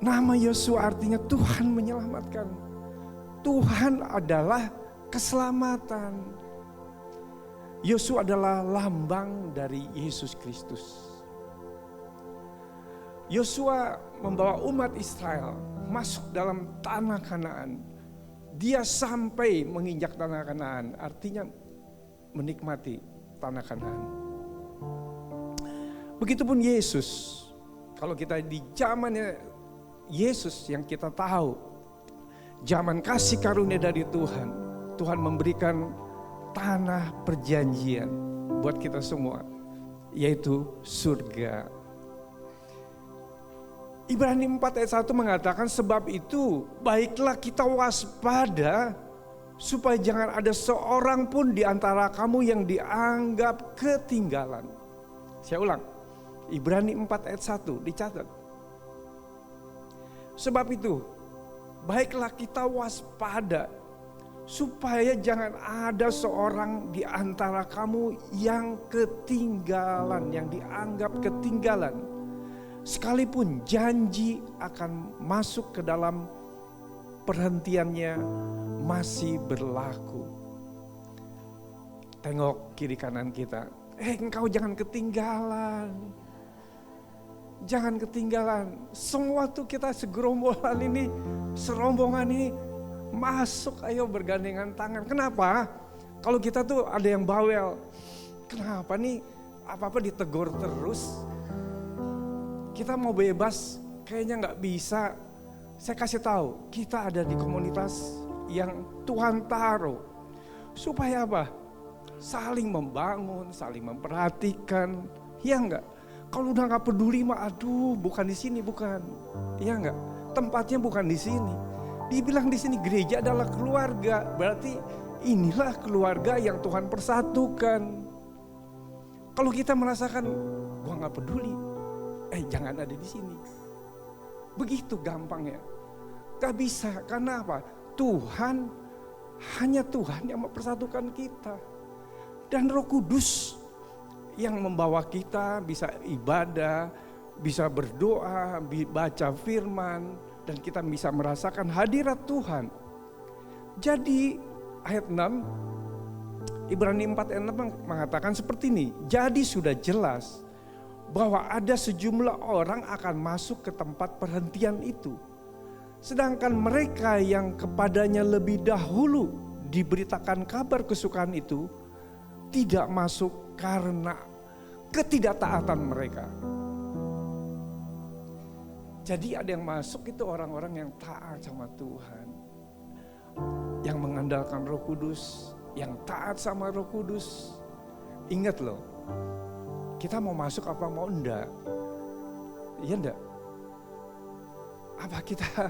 Nama Yosua artinya Tuhan menyelamatkan. Tuhan adalah keselamatan. Yosua adalah lambang dari Yesus Kristus. Yosua membawa umat Israel masuk dalam tanah Kanaan. Dia sampai menginjak tanah Kanaan, artinya menikmati tanah Kanaan. Begitupun Yesus. Kalau kita di zamannya Yesus yang kita tahu, zaman kasih karunia dari Tuhan, Tuhan memberikan tanah perjanjian buat kita semua, yaitu surga. Ibrani 4 ayat 1 mengatakan, sebab itu baiklah kita waspada supaya jangan ada seorang pun di antara kamu yang dianggap ketinggalan. Saya ulang, Ibrani 4 ayat 1 dicatat. Sebab itu baiklah kita waspada supaya jangan ada seorang di antara kamu yang ketinggalan, yang dianggap ketinggalan. Sekalipun janji akan masuk ke dalam perhentiannya masih berlaku. Tengok kiri kanan kita. Engkau jangan ketinggalan. Jangan ketinggalan. Semua tuh kita segerombolan ini, serombongan ini masuk, ayo bergandengan tangan. Kenapa? Kalau kita tuh ada yang bawel. Kenapa nih apa-apa ditegur terus? Kita mau bebas, kayaknya gak bisa. Saya kasih tahu, kita ada di komunitas yang Tuhan taruh. Supaya apa? Saling membangun, saling memperhatikan. Iya enggak? Kalau udah gak peduli mah, aduh bukan di sini, bukan. Iya enggak? Tempatnya bukan di sini. Dibilang di sini gereja adalah keluarga. Berarti inilah keluarga yang Tuhan persatukan. Kalau kita merasakan, gua gak peduli. Jangan ada di sini. Begitu gampangnya. Gak bisa, karena apa? Tuhan, hanya Tuhan yang mempersatukan kita. Dan Roh Kudus yang membawa kita bisa ibadah, bisa berdoa, baca firman, dan kita bisa merasakan hadirat Tuhan. Jadi ayat 6, Ibrani 4 ayat 6 mengatakan seperti ini. Jadi sudah jelas bahwa ada sejumlah orang akan masuk ke tempat perhentian itu. Sedangkan mereka yang kepadanya lebih dahulu diberitakan kabar kesukaan itu tidak masuk karena ketidaktaatan mereka. Jadi ada yang masuk itu orang-orang yang taat sama Tuhan. Yang mengandalkan Roh Kudus, yang taat sama Roh Kudus. Ingat loh, kita mau masuk apa mau enggak? Iya enggak? Apa kita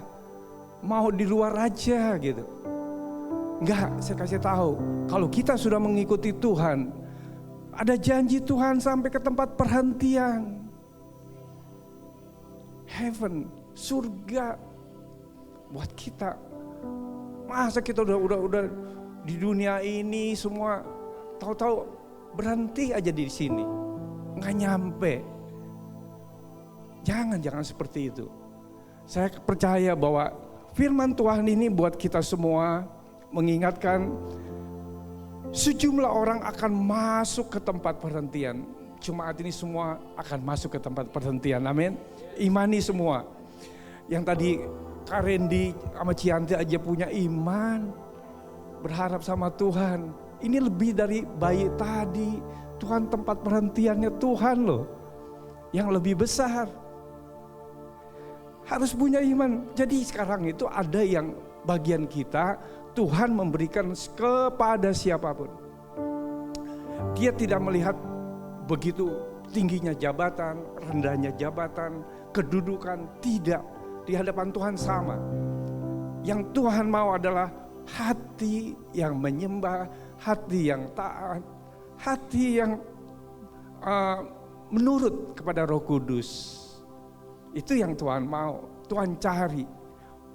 mau di luar aja gitu? Enggak, saya kasih tahu. Kalau kita sudah mengikuti Tuhan, ada janji Tuhan sampai ke tempat perhentian. Heaven, surga buat kita. Masa kita udah di dunia ini semua tahu-tahu berhenti aja di sini, nggak nyampe. Jangan seperti itu. Saya percaya bahwa firman Tuhan ini buat kita semua mengingatkan sejumlah orang akan masuk ke tempat perhentian. Jemaat ini semua akan masuk ke tempat perhentian. Amin. Imani semua. Yang tadi Kak Randy sama Cianti aja punya iman. Berharap sama Tuhan. Ini lebih dari bayi tadi. Tuhan tempat perhentiannya Tuhan loh. Yang lebih besar. Harus punya iman. Jadi sekarang itu ada yang bagian kita. Tuhan memberikan kepada siapapun. Dia tidak melihat begitu tingginya jabatan, rendahnya jabatan, kedudukan, tidak. Di hadapan Tuhan sama. Yang Tuhan mau adalah hati yang menyembah, hati yang taat, hati yang menurut kepada Roh Kudus. Itu yang Tuhan mau. Tuhan cari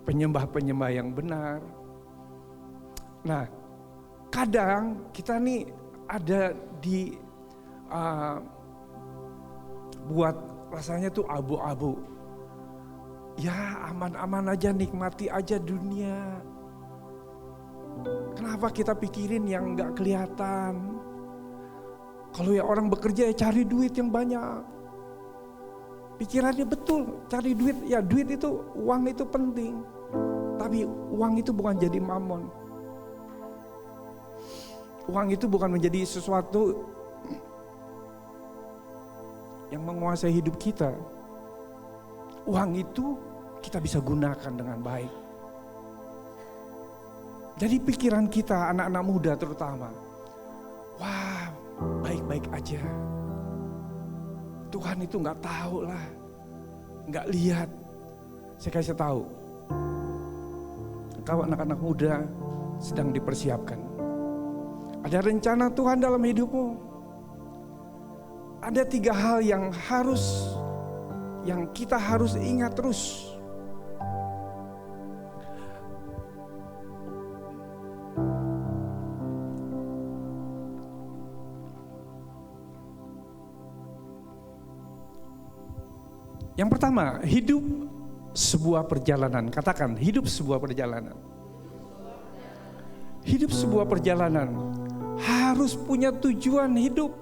penyembah-penyembah yang benar. Nah, kadang kita nih ada di buat rasanya tuh abu-abu. Ya aman-aman aja, nikmati aja dunia. Kenapa kita pikirin yang gak kelihatan? Kalau ya orang bekerja ya cari duit yang banyak. Pikirannya betul, cari duit. Ya duit itu, uang itu penting. Tapi uang itu bukan jadi mamon. Uang itu bukan menjadi sesuatu yang menguasai hidup kita. Uang itu kita bisa gunakan dengan baik. Jadi pikiran kita, anak-anak muda terutama, wah baik-baik aja. Tuhan itu gak tahu lah, gak lihat. Saya kasih tahu, kau anak-anak muda sedang dipersiapkan. Ada rencana Tuhan dalam hidupmu. Ada 3 hal yang kita harus ingat terus. Yang pertama, hidup sebuah perjalanan. Katakan, hidup sebuah perjalanan. Hidup sebuah perjalanan harus punya tujuan hidup.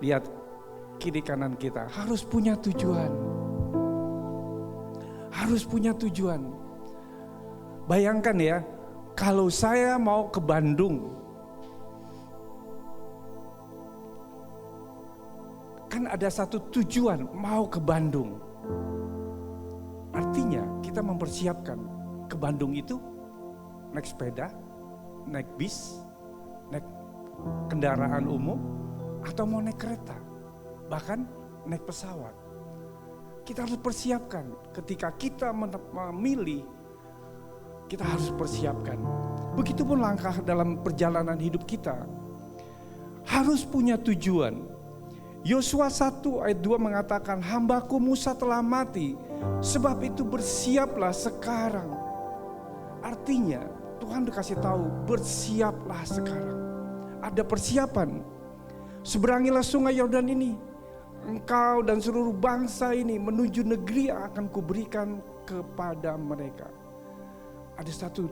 Lihat kiri kanan kita, harus punya tujuan. Harus punya tujuan. Bayangkan ya, kalau saya mau ke Bandung, kan ada satu tujuan, mau ke Bandung. Artinya kita mempersiapkan ke Bandung itu naik sepeda, naik bis, naik kendaraan umum, atau mau naik kereta, bahkan naik pesawat. Kita harus persiapkan. Ketika kita memilih, kita harus persiapkan. Begitupun langkah dalam perjalanan hidup kita. Harus punya tujuan. Yosua 1 ayat 2 mengatakan, hambaku Musa telah mati, sebab itu bersiaplah sekarang. Artinya Tuhan dikasih tahu, bersiaplah sekarang. Ada persiapan. Seberangilah sungai Yordan ini, engkau dan seluruh bangsa ini menuju negeri yang akan kuberikan kepada mereka. Ada satu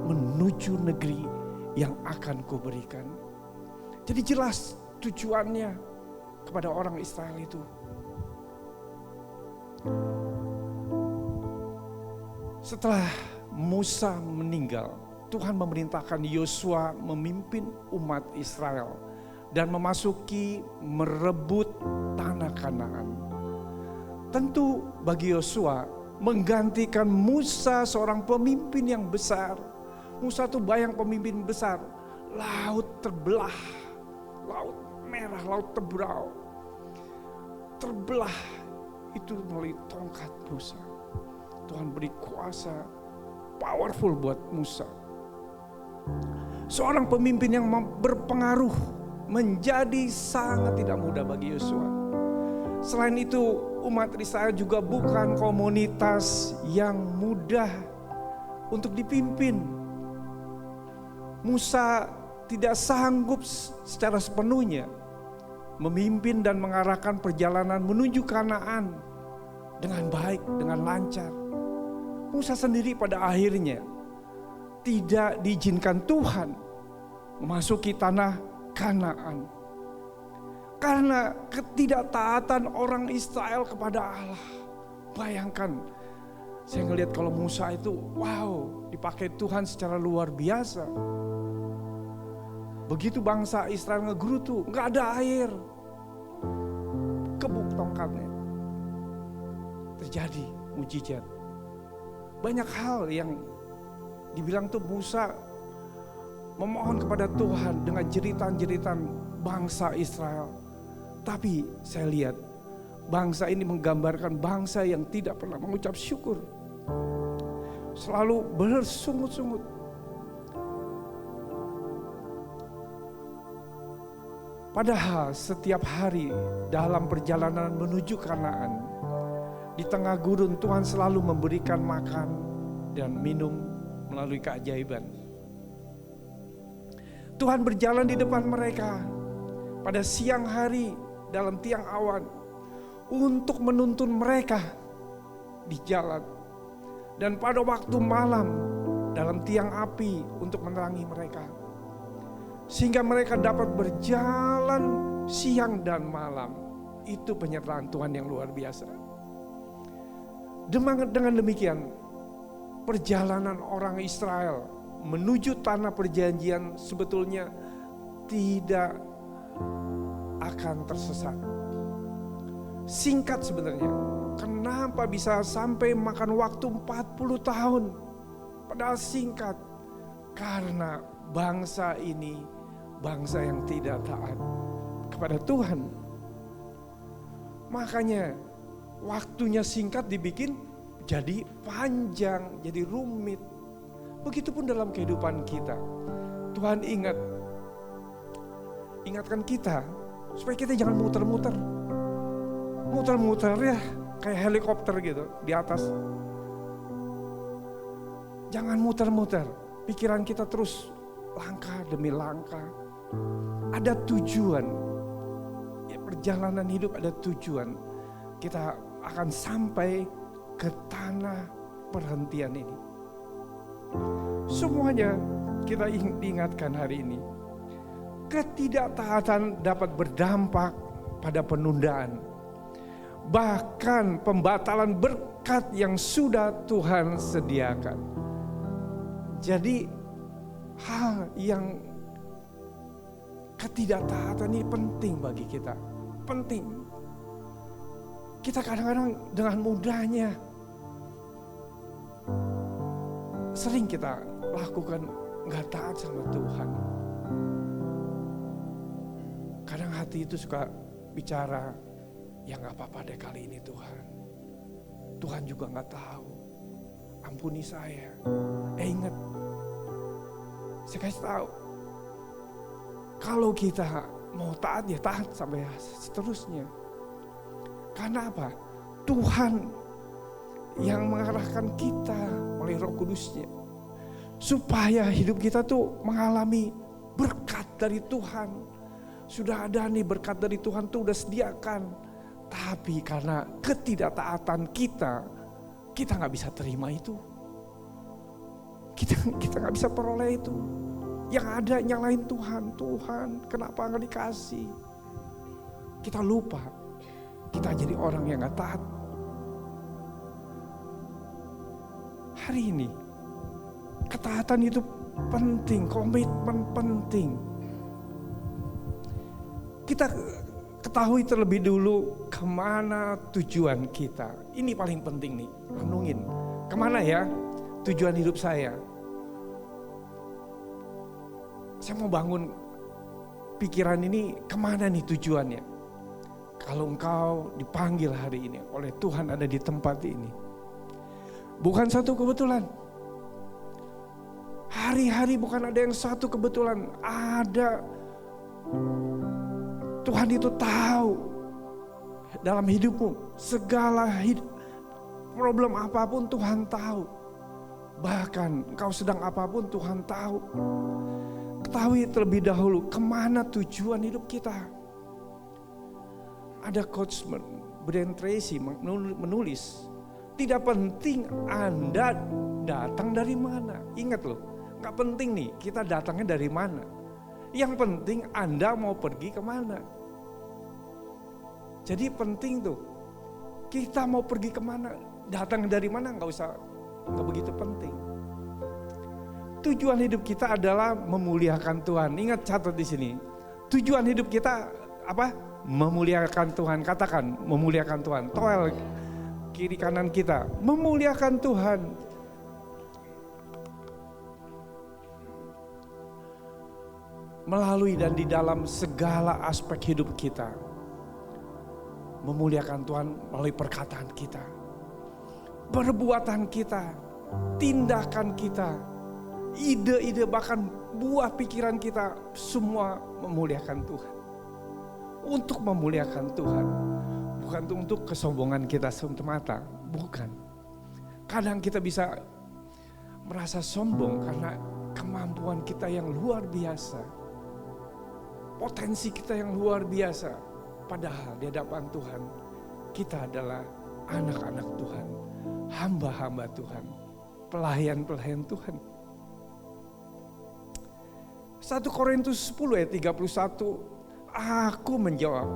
menuju negeri yang akan kuberikan. Jadi jelas tujuannya kepada orang Israel itu. Setelah Musa meninggal, Tuhan memerintahkan Yosua memimpin umat Israel dan memasuki merebut tanah Kanaan. Tentu bagi Yosua menggantikan Musa seorang pemimpin yang besar. Musa tuh bayang pemimpin besar. Laut terbelah, laut merah, laut Tebrau. Terbelah itu melalui tongkat Musa. Tuhan beri kuasa powerful buat Musa. Seorang pemimpin yang berpengaruh menjadi sangat tidak mudah bagi Yosua. Selain itu, umat Israel juga bukan komunitas yang mudah untuk dipimpin. Musa tidak sanggup secara sepenuhnya memimpin dan mengarahkan perjalanan menuju Kanaan dengan baik, dengan lancar. Musa sendiri pada akhirnya tidak diizinkan Tuhan memasuki tanah Kanaan. Karena ketidaktaatan orang Israel kepada Allah. Bayangkan, saya ngelihat kalau Musa itu, wow, dipakai Tuhan secara luar biasa. Begitu bangsa Israel ngegerutu, nggak ada air. Kebuk tongkatnya. Terjadi mujizat. Banyak hal yang dibilang tuh Musa memohon kepada Tuhan dengan jeritan-jeritan bangsa Israel. Tapi saya lihat bangsa ini menggambarkan bangsa yang tidak pernah mengucap syukur. Selalu bersungut-sungut. Padahal setiap hari dalam perjalanan menuju Kanaan, di tengah gurun Tuhan selalu memberikan makan dan minum melalui keajaiban. Tuhan berjalan di depan mereka pada siang hari dalam tiang awan untuk menuntun mereka di jalan, dan pada waktu malam dalam tiang api untuk menerangi mereka, sehingga mereka dapat berjalan siang dan malam. Itu penyertaan Tuhan yang luar biasa. Dengan demikian, perjalanan orang Israel menuju tanah perjanjian sebetulnya tidak akan tersesat. Singkat sebenarnya. Kenapa bisa sampai makan waktu 40 tahun? Padahal singkat. Karena bangsa ini bangsa yang tidak taat kepada Tuhan. Makanya waktunya singkat dibikin jadi panjang, jadi rumit. Begitupun dalam kehidupan kita. Tuhan ingatkan kita supaya kita jangan muter-muter. Muter-muter ya, kayak helikopter gitu di atas. Jangan muter-muter. Pikiran kita terus langkah demi langkah. Ada tujuan. Ya, perjalanan hidup ada tujuan. Kita akan sampai ke tanah perhentian ini. Semuanya kita diingatkan hari ini. Ketidaktaatan dapat berdampak pada penundaan. Bahkan pembatalan berkat yang sudah Tuhan sediakan. Jadi hal yang ketidaktaatan ini penting bagi kita. Penting. Kita kadang-kadang dengan mudahnya sering kita lakukan gak taat sama Tuhan. Kadang hati itu suka bicara, ya gak apa-apa deh kali ini Tuhan. Tuhan juga gak tahu. Ampuni saya. Ingat, saya kasih tahu. Kalau kita mau taat ya taat sampai seterusnya. Karena apa? Tuhan yang mengarahkan kita oleh Roh Kudusnya. Supaya hidup kita tuh mengalami berkat dari Tuhan. Sudah ada nih berkat dari Tuhan tuh udah sediakan. Tapi karena ketidaktaatan kita gak bisa terima itu. Kita gak bisa peroleh itu. Yang ada nyalain Tuhan. Tuhan kenapa gak dikasih? Kita lupa. Kita jadi orang yang gak taat. Hari ini ketaatan itu penting, komitmen penting. Kita ketahui terlebih dulu kemana tujuan kita? Ini paling penting nih, renungin. Kemana ya tujuan hidup saya? Saya mau bangun pikiran ini, kemana nih tujuannya? Kalau engkau dipanggil hari ini oleh Tuhan ada di tempat ini, bukan satu kebetulan. Hari-hari bukan ada yang satu kebetulan. Ada. Tuhan itu tahu dalam hidupmu. Segala problem apapun Tuhan tahu. Bahkan engkau sedang apapun Tuhan tahu. Ketahui terlebih dahulu kemana tujuan hidup kita. Ada Coach Brian Tracy menulis, tidak penting Anda datang dari mana. Ingat loh, gak penting nih kita datangnya dari mana. Yang penting Anda mau pergi kemana. Jadi penting tuh, kita mau pergi kemana, datang dari mana gak begitu penting. Tujuan hidup kita adalah memuliakan Tuhan. Ingat, catat di sini. Tujuan hidup kita apa? Memuliakan Tuhan. Katakan, memuliakan Tuhan. Toel kiri kanan kita, memuliakan Tuhan. Melalui dan di dalam segala aspek hidup kita. Memuliakan Tuhan melalui perkataan kita, perbuatan kita, tindakan kita, ide-ide, bahkan buah pikiran kita, semua memuliakan Tuhan. Untuk memuliakan Tuhan, bukan untuk kesombongan kita semata, bukan. Kadang kita bisa merasa sombong karena kemampuan kita yang luar biasa, potensi kita yang luar biasa. Padahal di hadapan Tuhan, kita adalah anak-anak Tuhan, hamba-hamba Tuhan, pelayan-pelayan Tuhan. 1 Korintus 10 ayat 31, aku menjawab,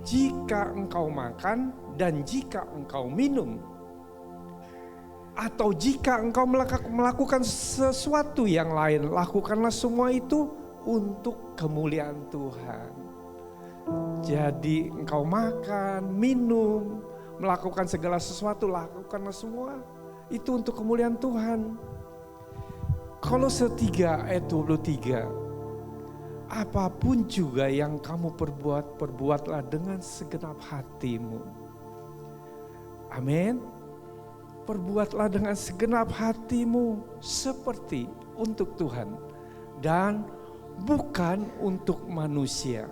jika engkau makan dan jika engkau minum, atau jika engkau melakukan sesuatu yang lain, lakukanlah semua itu untuk kemuliaan Tuhan. Jadi engkau makan, minum, melakukan segala sesuatu, lakukanlah semua itu untuk kemuliaan Tuhan. Kolose 3 ayat 23, apapun juga yang kamu perbuat, perbuatlah dengan segenap hatimu. Amin. Perbuatlah dengan segenap hatimu seperti untuk Tuhan dan bukan untuk manusia.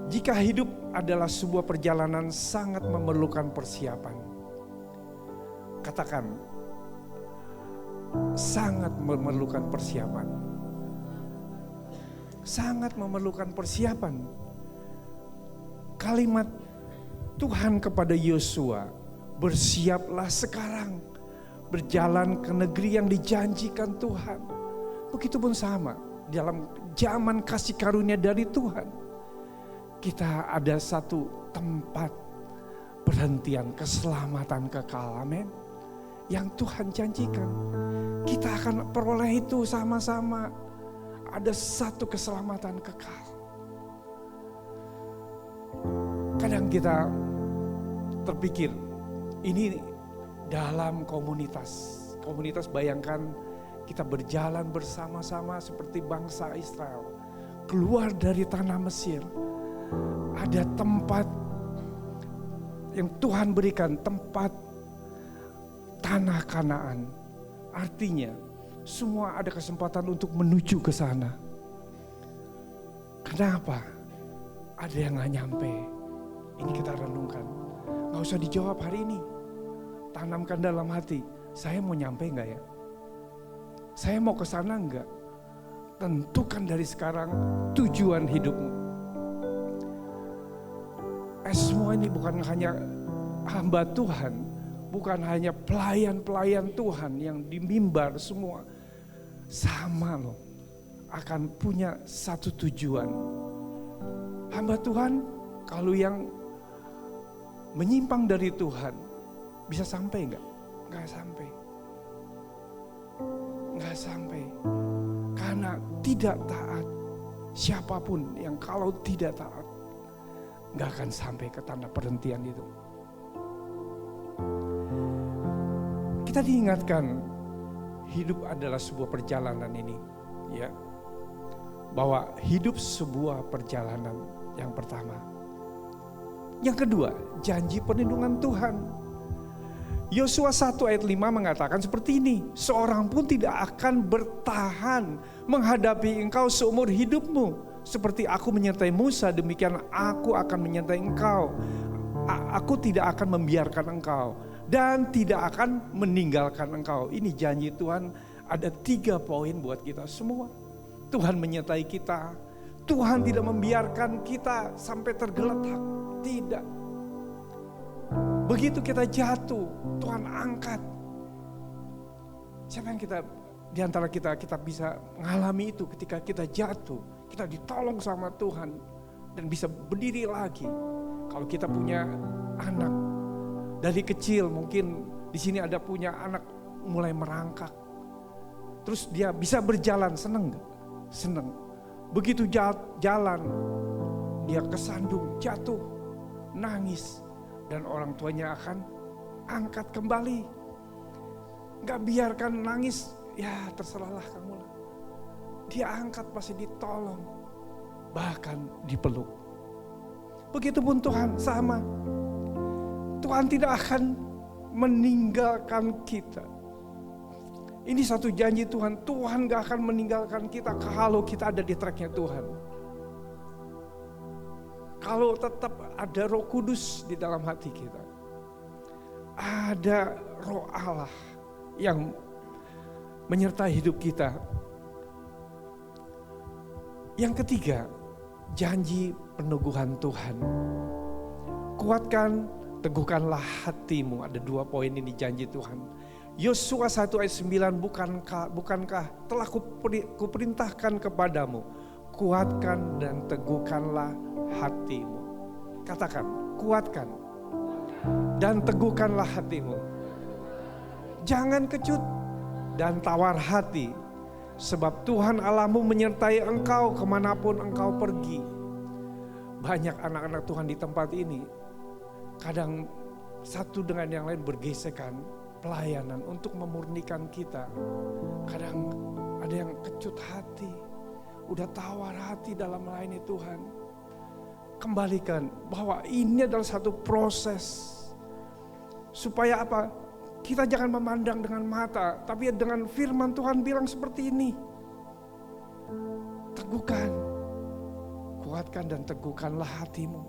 Jika hidup adalah sebuah perjalanan sangat memerlukan persiapan. Katakan, sangat memerlukan persiapan. Sangat memerlukan persiapan. Kalimat Tuhan kepada Yosua, bersiaplah sekarang, berjalan ke negeri yang dijanjikan Tuhan. Begitupun sama, dalam zaman kasih karunia dari Tuhan, kita ada satu tempat perhentian keselamatan kekal, amin, yang Tuhan janjikan. Kita akan peroleh itu sama-sama. Ada satu keselamatan kekal. Kadang kita terpikir, ini dalam komunitas. Komunitas, bayangkan kita berjalan bersama-sama seperti bangsa Israel. Keluar dari tanah Mesir. Ada tempat yang Tuhan berikan, tempat tanah Kanaan. Artinya semua ada kesempatan untuk menuju ke sana. Kenapa? Ada yang gak nyampe. Ini kita renungkan. Gak usah dijawab hari ini. Tanamkan dalam hati. Saya mau nyampe gak ya? Saya mau ke sana enggak? Tentukan dari sekarang tujuan hidupmu. Semua ini bukan hanya hamba Tuhan, bukan hanya pelayan-pelayan Tuhan yang di mimbar semua. Sama loh, akan punya satu tujuan. Hamba Tuhan kalau yang menyimpang dari Tuhan, bisa sampai enggak? Enggak sampai. Enggak sampai. Karena tidak taat. Siapapun yang kalau tidak taat, nggak akan sampai ke tanda perhentian itu. Kita diingatkan hidup adalah sebuah perjalanan ini, ya. Bahwa hidup sebuah perjalanan yang pertama. Yang kedua, janji perlindungan Tuhan. Yosua 1 ayat 5 mengatakan seperti ini, seorang pun tidak akan bertahan menghadapi engkau seumur hidupmu. Seperti aku menyertai Musa, demikian aku akan menyertai engkau. Aku tidak akan membiarkan engkau dan tidak akan meninggalkan engkau. Ini janji Tuhan, ada 3 poin buat kita semua. Tuhan menyertai kita, Tuhan tidak membiarkan kita sampai tergeletak, tidak. Begitu kita jatuh, Tuhan angkat. Siapa yang di antara kita bisa mengalami itu ketika kita jatuh, kita ditolong sama Tuhan dan bisa berdiri lagi. Kalau kita punya anak dari kecil, mungkin di sini ada punya anak mulai merangkak, terus dia bisa berjalan, seneng gak? Seneng. Begitu jalan, dia kesandung, jatuh, nangis, dan orang tuanya akan angkat kembali. Gak biarkan nangis, ya terserahlah kamu lah. Dia angkat, pasti ditolong, bahkan dipeluk. Begitupun Tuhan sama. Tuhan tidak akan meninggalkan kita. Ini satu janji Tuhan, Tuhan gak akan meninggalkan kita kalau kita ada di tracknya Tuhan. Kalau tetap ada Roh Kudus di dalam hati kita. Ada Roh Allah yang menyertai hidup kita. Yang ketiga, janji peneguhan Tuhan. Kuatkan, teguhkanlah hatimu. Ada 2 poin ini janji Tuhan. Yosua 1 ayat 9, bukankah telah kuperintahkan kepadamu, kuatkan dan teguhkanlah hatimu. Katakan, kuatkan dan teguhkanlah hatimu. Jangan kecut dan tawar hati, sebab Tuhan Allahmu menyertai engkau kemanapun engkau pergi. Banyak anak-anak Tuhan di tempat ini, kadang satu dengan yang lain bergesekan pelayanan untuk memurnikan kita. Kadang ada yang kecut hati, udah tawar hati dalam melayani Tuhan. Kembalikan bahwa ini adalah satu proses. Supaya apa? Kita jangan memandang dengan mata, tapi dengan firman Tuhan bilang seperti ini. Teguhkan, kuatkan dan teguhkanlah hatimu.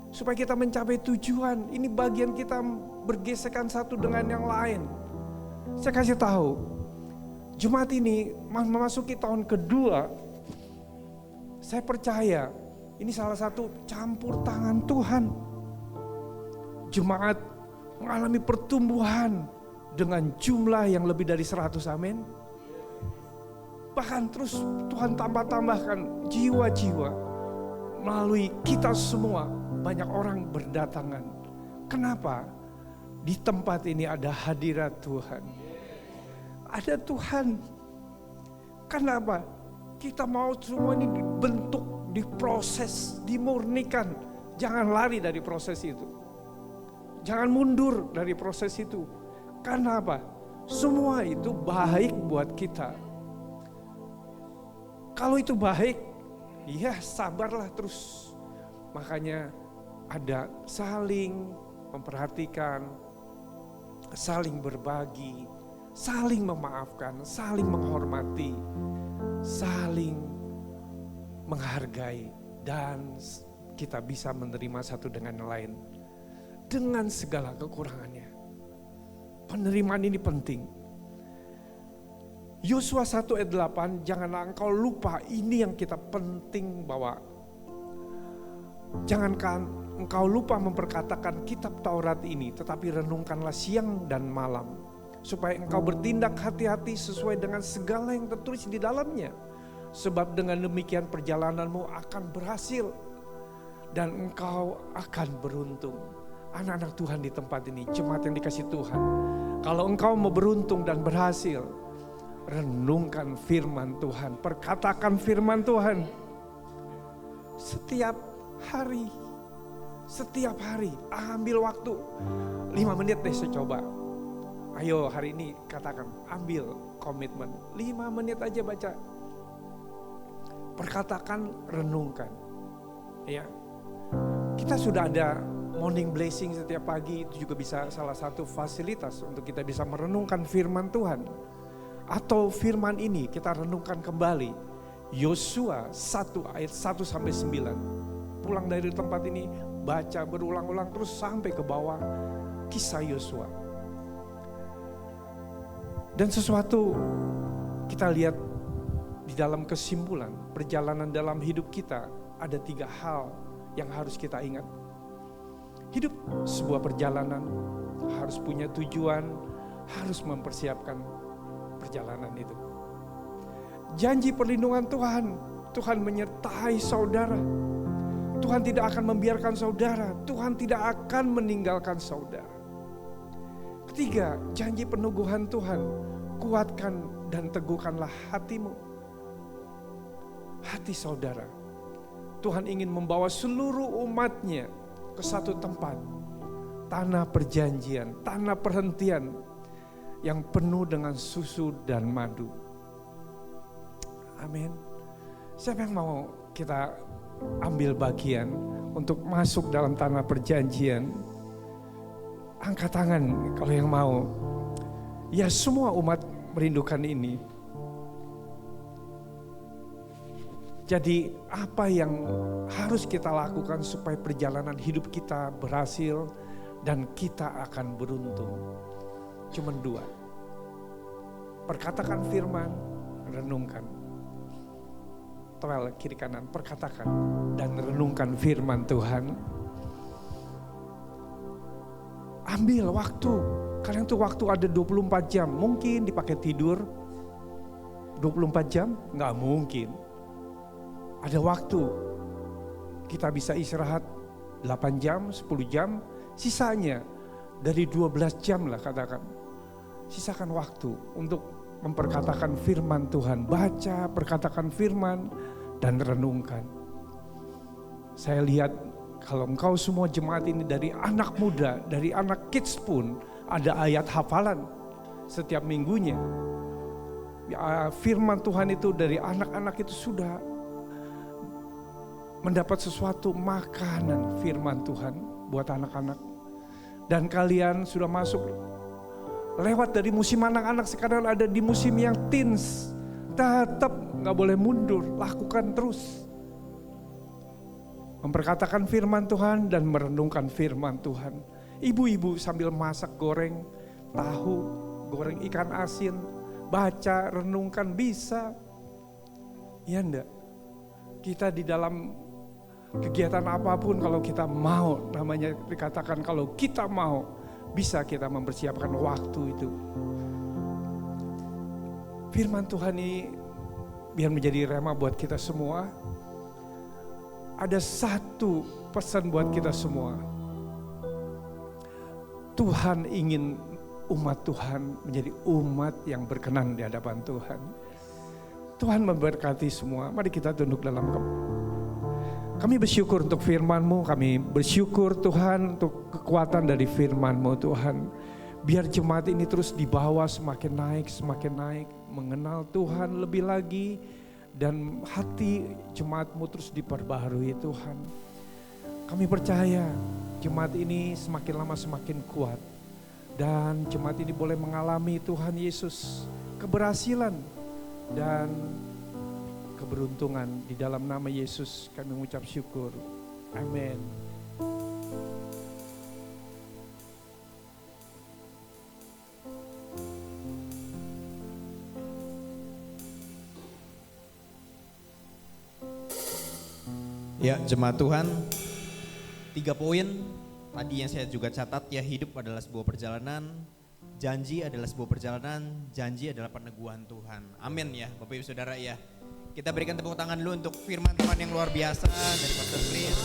Supaya kita mencapai tujuan. Ini bagian kita bergesekan satu dengan yang lain. Saya kasih tahu, Jumat ini memasuki tahun kedua. Saya percaya ini salah satu campur tangan Tuhan. Jemaat mengalami pertumbuhan dengan jumlah yang lebih dari 100, amin. Bahkan terus Tuhan tambahkan jiwa-jiwa melalui kita semua. Banyak orang berdatangan. Kenapa? Di tempat ini ada hadirat Tuhan. Ada Tuhan. Kenapa? Kita mau semua ini dibentuk, diproses, dimurnikan. Jangan lari dari proses itu. Jangan mundur dari proses itu. Karena apa? Semua itu baik buat kita. Kalau itu baik, ya sabarlah terus. Makanya ada saling memperhatikan, saling berbagi, saling memaafkan, saling menghormati, saling menghargai, dan kita bisa menerima satu dengan yang lain dengan segala kekurangannya. Penerimaan ini penting. Yosua 1 ayat 8, janganlah engkau lupa, ini yang kita penting bawa. Jangankan engkau lupa memperkatakan kitab Taurat ini, tetapi renungkanlah siang dan malam, supaya engkau bertindak hati-hati sesuai dengan segala yang tertulis di dalamnya. Sebab dengan demikian perjalananmu akan berhasil dan engkau akan beruntung. Anak-anak Tuhan di tempat ini, jemaat yang dikasih Tuhan, kalau engkau mau beruntung dan berhasil, renungkan firman Tuhan, perkatakan firman Tuhan setiap hari. Setiap hari ambil waktu 5 menit deh saya coba. Ayo hari ini katakan, ambil komitmen 5 menit aja baca. Perkatakan, renungkan. Ya. Kita sudah ada morning blessing setiap pagi, itu juga bisa salah satu fasilitas untuk kita bisa merenungkan firman Tuhan. Atau firman ini kita renungkan kembali. Yosua 1 ayat 1 sampai 9. Pulang dari tempat ini baca berulang-ulang terus sampai ke bawah kisah Yosua. Dan sesuatu kita lihat di dalam kesimpulan perjalanan dalam hidup kita, ada 3 hal yang harus kita ingat. Hidup sebuah perjalanan harus punya tujuan, harus mempersiapkan perjalanan itu. Janji perlindungan Tuhan, Tuhan menyertai saudara. Tuhan tidak akan membiarkan saudara, Tuhan tidak akan meninggalkan saudara. Ketiga, janji peneguhan Tuhan, kuatkan dan teguhkanlah hatimu. Hati saudara, Tuhan ingin membawa seluruh umatnya ke satu tempat, tanah perjanjian, tanah perhentian yang penuh dengan susu dan madu. Amin. Siapa yang mau kita ambil bagian untuk masuk dalam tanah perjanjian? Angkat tangan kalau yang mau. Ya, semua umat merindukan ini. Jadi apa yang harus kita lakukan supaya perjalanan hidup kita berhasil dan kita akan beruntung? Cuma 2. Perkatakan firman, renungkan. Toel kiri kanan, perkatakan dan renungkan firman Tuhan. Ambil waktu, karena itu waktu ada 24 jam. Mungkin dipakai tidur 24 jam? Nggak mungkin. Ada waktu, kita bisa istirahat 8 jam, 10 jam, sisanya dari 12 jam lah katakan. Sisakan waktu untuk memperkatakan firman Tuhan, baca, perkatakan firman, dan renungkan. Saya lihat kalau engkau semua jemaat ini dari anak muda, dari anak kids pun ada ayat hafalan setiap minggunya. Firman Tuhan itu dari anak-anak itu sudah mendapat sesuatu makanan firman Tuhan buat anak-anak. Dan kalian sudah masuk lewat dari musim anak-anak, sekarang ada di musim yang teens. Tetap gak boleh mundur, lakukan terus. Memperkatakan firman Tuhan dan merenungkan firman Tuhan. Ibu-ibu sambil masak goreng tahu, goreng ikan asin, baca, renungkan bisa. Ya enggak? Kita di dalam kegiatan apapun kalau kita mau, namanya dikatakan kalau kita mau, bisa kita mempersiapkan waktu itu. Firman Tuhan ini biar menjadi rema buat kita semua. Ada satu pesan buat kita semua. Tuhan ingin umat Tuhan menjadi umat yang berkenan di hadapan Tuhan. Tuhan memberkati semua. Mari kita tunduk dalam kami bersyukur untuk firman-Mu, kami bersyukur Tuhan untuk kekuatan dari firman-Mu Tuhan. Biar jemaat ini terus dibawa semakin naik, mengenal Tuhan lebih lagi. Dan hati jemaat-Mu terus diperbaharui Tuhan. Kami percaya jemaat ini semakin lama semakin kuat. Dan jemaat ini boleh mengalami Tuhan Yesus keberhasilan dan keberuntungan. Di dalam nama Yesus kami mengucap syukur. Amin. Ya, jemaat Tuhan, 3 poin tadi yang saya juga catat ya, hidup adalah sebuah perjalanan, janji adalah sebuah perjalanan, janji adalah peneguhan Tuhan. Amin ya Bapak Ibu Saudara ya. Kita berikan tepuk tangan dulu untuk firman Tuhan yang luar biasa dari Pastor Chris.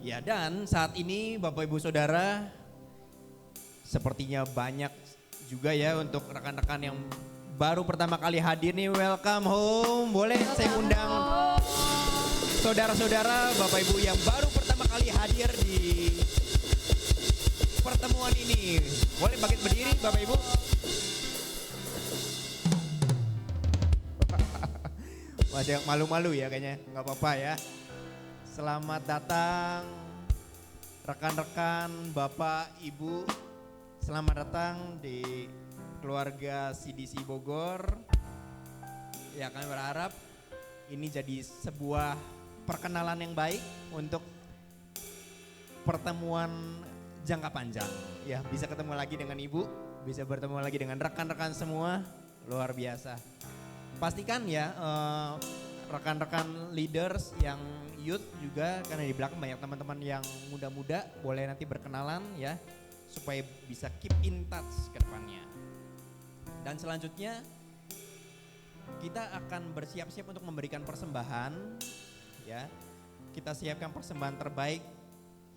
Ya, dan saat ini Bapak Ibu Saudara, sepertinya banyak juga ya untuk rekan-rekan yang baru pertama kali hadir nih, welcome home. Boleh saya undang saudara-saudara, Bapak Ibu yang baru pertama kali hadir di pertemuan ini, boleh bangkit berdiri Bapak Ibu? Masih malu-malu ya kayaknya, nggak apa-apa ya. Selamat datang rekan-rekan, Bapak, Ibu. Selamat datang di keluarga CDC Bogor. Ya, kami berharap ini jadi sebuah perkenalan yang baik untuk pertemuan jangka panjang. Ya, bisa ketemu lagi dengan Ibu, bisa bertemu lagi dengan rekan-rekan semua, luar biasa. Pastikan ya rekan-rekan leaders yang youth juga, karena di belakang banyak teman-teman yang muda-muda, boleh nanti berkenalan ya, supaya bisa keep in touch ke depannya. Dan selanjutnya kita akan bersiap-siap untuk memberikan persembahan ya. Kita siapkan persembahan terbaik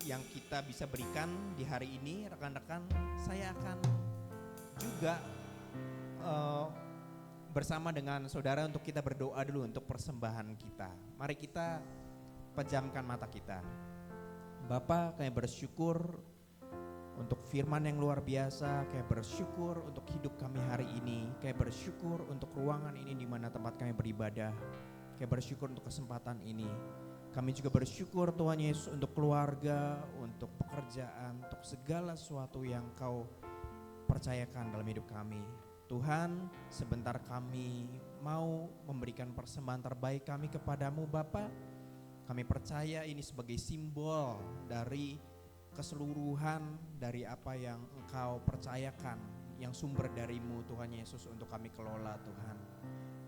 yang kita bisa berikan di hari ini, rekan-rekan. Saya akan juga bersama dengan saudara untuk kita berdoa dulu untuk persembahan kita. Mari kita pejamkan mata kita. Bapa, kami bersyukur untuk firman yang luar biasa, kayak bersyukur untuk hidup kami hari ini, kayak bersyukur untuk ruangan ini di mana tempat kami beribadah, kayak bersyukur untuk kesempatan ini. Kami juga bersyukur Tuhan Yesus untuk keluarga, untuk pekerjaan, untuk segala sesuatu yang Kau percayakan dalam hidup kami. Tuhan, sebentar kami mau memberikan persembahan terbaik kami kepadamu Bapa. Kami percaya ini sebagai simbol dari keseluruhan dari apa yang Engkau percayakan, yang sumber darimu Tuhan Yesus untuk kami kelola Tuhan.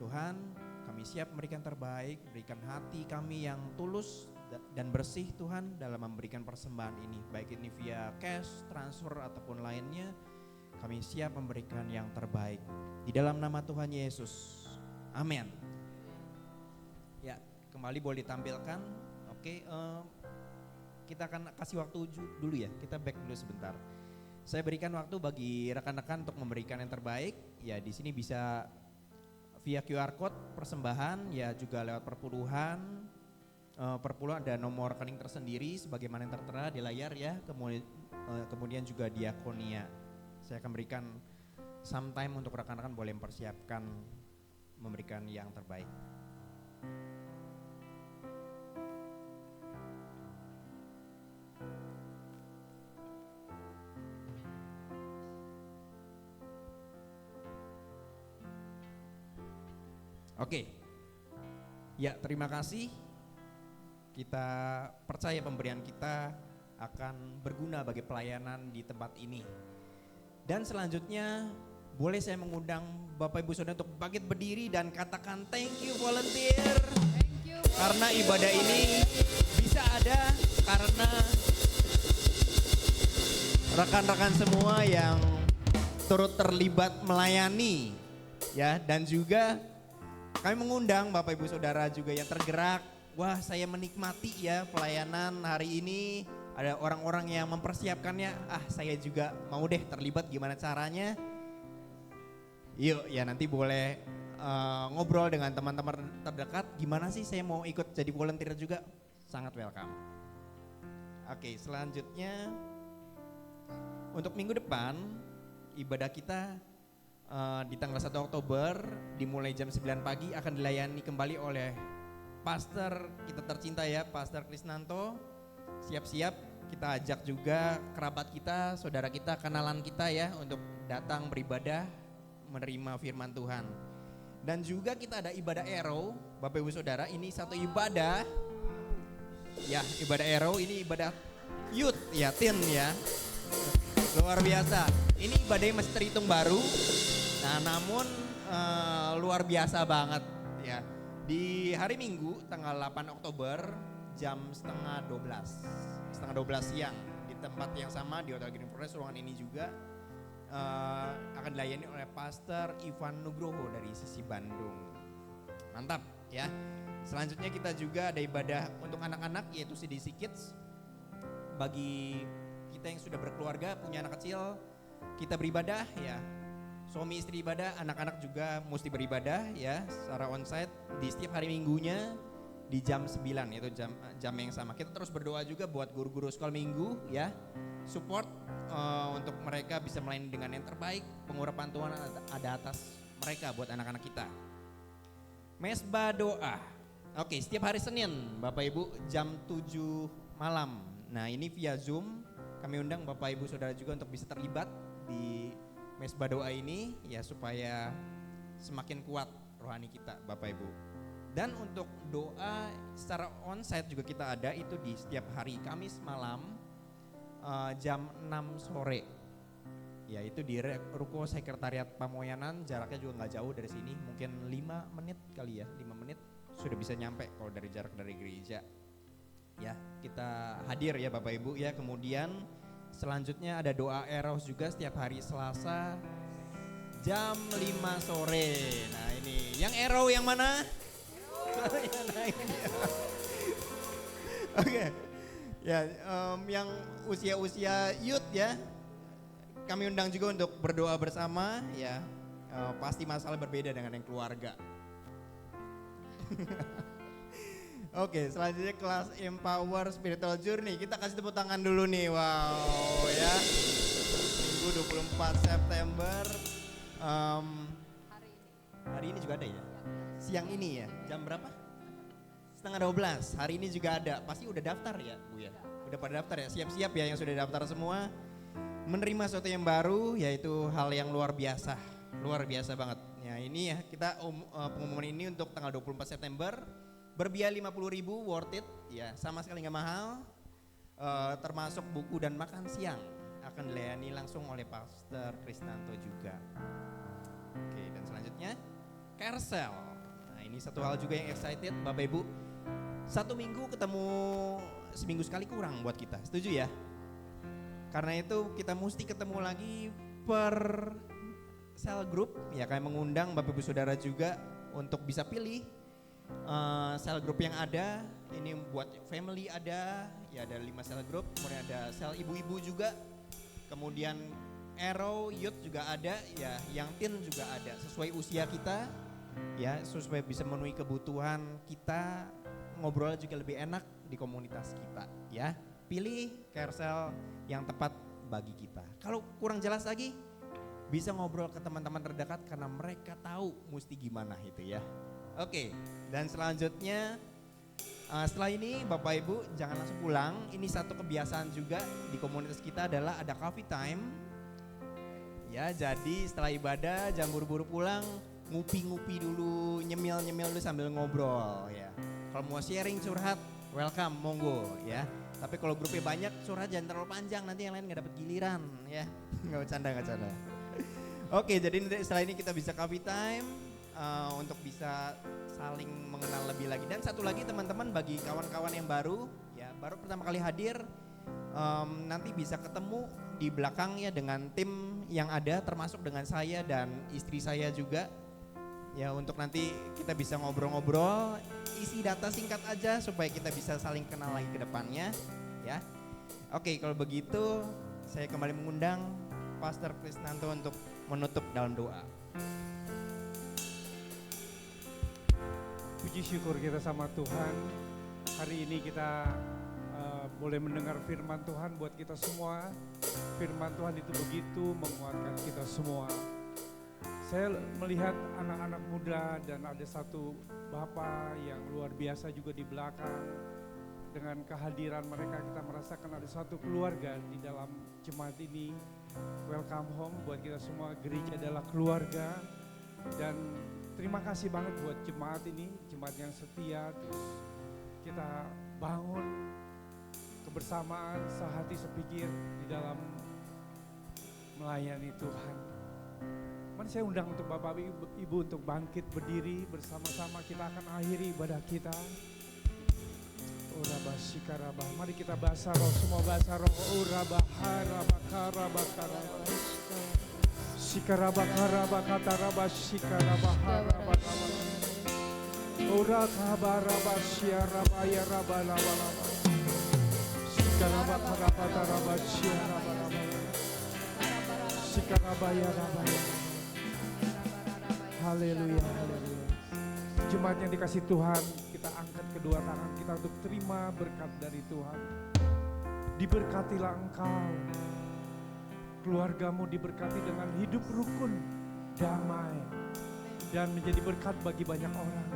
Tuhan, kami siap memberikan terbaik, berikan hati kami yang tulus dan bersih Tuhan dalam memberikan persembahan ini. Baik ini via cash, transfer ataupun lainnya, kami siap memberikan yang terbaik. Di dalam nama Tuhan Yesus, amin. Ya, kembali boleh ditampilkan. Oke, kita akan kasih waktu dulu ya, kita back dulu sebentar. Saya berikan waktu bagi rekan-rekan untuk memberikan yang terbaik. Ya, di sini bisa via QR code persembahan, ya juga lewat perpuluhan. Perpuluhan ada nomor rekening tersendiri sebagaimana yang tertera di layar ya. Kemudian juga diakonia. Saya akan berikan some time untuk rekan-rekan boleh mempersiapkan memberikan yang terbaik. Oke, ya terima kasih. Kita percaya pemberian kita akan berguna bagi pelayanan di tempat ini. Dan selanjutnya boleh saya mengundang Bapak Ibu Saudara untuk bangkit berdiri dan katakan thank you volunteer. Thank you. Karena ibadah ini bisa ada karena rekan-rekan semua yang turut terlibat melayani ya, dan juga kami mengundang Bapak Ibu Saudara juga yang tergerak. Wah, saya menikmati ya pelayanan hari ini. Ada orang-orang yang mempersiapkannya. Saya juga mau deh terlibat, gimana caranya. Yuk ya, nanti boleh ngobrol dengan teman-teman terdekat. Gimana sih saya mau ikut jadi volunteer juga. Sangat welcome. Oke, selanjutnya untuk minggu depan ibadah kita di tanggal 1 Oktober dimulai jam 9 pagi akan dilayani kembali oleh pastor kita tercinta ya, Pastor Krisnanto. Siap-siap kita ajak juga kerabat kita, saudara kita, kenalan kita ya untuk datang beribadah menerima firman Tuhan. Dan juga kita ada ibadah Arrow, Bapak Ibu Saudara, ini satu ibadah ya, ibadah Arrow ini ibadah youth ya, teen ya. Luar biasa. Ini ibadahnya masih terhitung baru. Nah, namun luar biasa banget ya. Di hari Minggu tanggal 8 Oktober jam setengah 12 siang di tempat yang sama di Hotel Green Forest, ruangan ini juga akan dilayani oleh Pastor Ivan Nugroho dari sisi Bandung. Mantap ya. Selanjutnya kita juga ada ibadah untuk anak-anak yaitu CDC Kids. Bagi kita yang sudah berkeluarga, punya anak kecil, kita beribadah ya. Suami istri ibadah, anak-anak juga mesti beribadah ya secara onsite di setiap hari minggunya di jam 9 yaitu jam yang sama. Kita terus berdoa juga buat guru-guru sekolah minggu ya. Support untuk mereka bisa melayani dengan yang terbaik. Pengurapan Tuhan ada atas mereka buat anak-anak kita. Mesbah doa. Oke, setiap hari Senin Bapak Ibu jam 7 malam. Nah, ini via Zoom. Kami undang Bapak Ibu Saudara juga untuk bisa terlibat di mesbah doa ini ya supaya semakin kuat rohani kita Bapak Ibu. Dan untuk doa secara onsite juga kita ada itu di setiap hari Kamis malam jam 6 sore. Ya itu di Ruko Sekretariat Pamoyanan, jaraknya juga nggak jauh dari sini, mungkin 5 menit kali ya, 5 menit sudah bisa nyampe kalau dari jarak dari gereja. Ya kita hadir ya Bapak Ibu ya. Kemudian selanjutnya ada doa Eros juga setiap hari Selasa jam 5 sore. Nah ini yang Ero yang mana? Oke, ya yang usia-usia youth ya, kami undang juga untuk berdoa bersama ya. Pasti masalah berbeda dengan yang keluarga. Oke, selanjutnya kelas Empower Spiritual Journey. Kita kasih tepuk tangan dulu nih, wow ya. Minggu 24 September. Hari ini juga ada ya? Siang ini ya, jam berapa? 11:30. Hari ini juga ada, pasti udah daftar ya Bu ya? Udah pada daftar ya, siap-siap ya yang sudah daftar semua. Menerima sesuatu yang baru yaitu hal yang luar biasa banget. Ya ini ya kita pengumuman ini untuk tanggal 24 September. Berbiaya 50.000, worth it ya, sama sekali gak mahal. Termasuk buku dan makan siang akan dilayani langsung oleh Pastor Krisnanto juga. Oke, dan selanjutnya Carousel. Nah ini satu hal juga yang excited Bapak Ibu. 1 minggu ketemu seminggu sekali kurang buat kita, setuju ya? Karena itu kita mesti ketemu lagi per cell group. Ya kami mengundang Bapak Ibu Saudara juga untuk bisa pilih cell group yang ada. Ini buat family ada, ya ada 5 cell group. Kemudian ada cell ibu-ibu juga. Kemudian Arrow Youth juga ada, ya yang teen juga ada. Sesuai usia kita. Ya, supaya bisa memenuhi kebutuhan kita, ngobrol juga lebih enak di komunitas kita, ya. Pilih carousel yang tepat bagi kita. Kalau kurang jelas lagi, bisa ngobrol ke teman-teman terdekat karena mereka tahu mesti gimana itu ya. Oke, dan selanjutnya setelah ini Bapak Ibu jangan langsung pulang. Ini satu kebiasaan juga di komunitas kita adalah ada coffee time. Ya, jadi setelah ibadah jam buru-buru pulang, ngupi-ngupi dulu, nyemil-nyemil dulu sambil ngobrol ya. Kalau mau sharing curhat, welcome, monggo ya. Tapi kalau grupnya banyak, curhat jangan terlalu panjang, nanti yang lain gak dapet giliran ya. Gak bercanda. Oke, jadi setelah ini kita bisa coffee time untuk bisa saling mengenal lebih lagi. Dan satu lagi teman-teman, bagi kawan-kawan yang baru ya, baru pertama kali hadir, nanti bisa ketemu di belakang ya dengan tim yang ada, termasuk dengan saya dan istri saya juga. Ya untuk nanti kita bisa ngobrol-ngobrol, isi data singkat aja supaya kita bisa saling kenal lagi ke depannya ya. Oke, kalau begitu saya kembali mengundang Pastor Krisnanto untuk menutup dalam doa. Puji syukur kita sama Tuhan. Hari ini kita boleh mendengar firman Tuhan buat kita semua. Firman Tuhan itu begitu menguatkan kita semua. Saya melihat anak-anak muda dan ada satu bapak yang luar biasa juga di belakang. Dengan kehadiran mereka kita merasakan ada satu keluarga di dalam jemaat ini. Welcome home buat kita semua. Gereja adalah keluarga. Dan terima kasih banget buat jemaat ini, jemaat yang setia. Terus kita bangun kebersamaan sehati sepikir di dalam melayani Tuhan. Mari saya undang untuk Bapak Ibu untuk bangkit berdiri bersama-sama, kita akan akhiri ibadah kita. Ora basikarabah. Mari kita bahasa roh, semua bahasa roh. Ora baharabakara. Sikarabakarabakatarabah sikarabaharabah. Ora kabarabasiarabaya rabalaba. Sikarabakarabakatarabah siarabah. Sikarabaya rabaya. Haleluya, haleluya. jemaat yang dikasih Tuhan, kita angkat kedua tangan kita untuk terima berkat dari Tuhan. Diberkatilah engkau, keluargamu diberkati dengan hidup rukun, damai, dan menjadi berkat bagi banyak orang.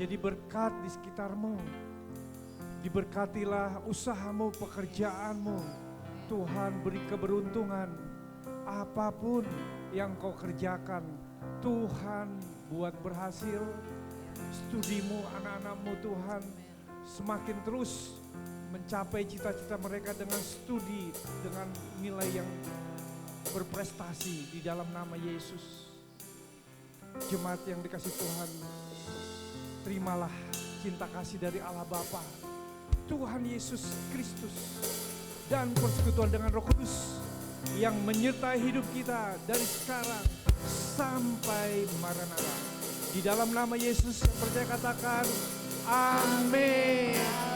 Jadi berkat di sekitarmu. Diberkatilah usahamu, pekerjaanmu. Tuhan beri keberuntungan. Apapun yang kau kerjakan, Tuhan buat berhasil. Studimu, anak-anakmu Tuhan semakin terus mencapai cita-cita mereka dengan studi, dengan nilai yang berprestasi di dalam nama Yesus. Jemaat yang dikasih Tuhan, terimalah cinta kasih dari Allah Bapa, Tuhan Yesus Kristus, dan persekutuan dengan Roh Kudus yang menyertai hidup kita dari sekarang sampai Maranatha. Di dalam nama Yesus yang percaya katakan amin.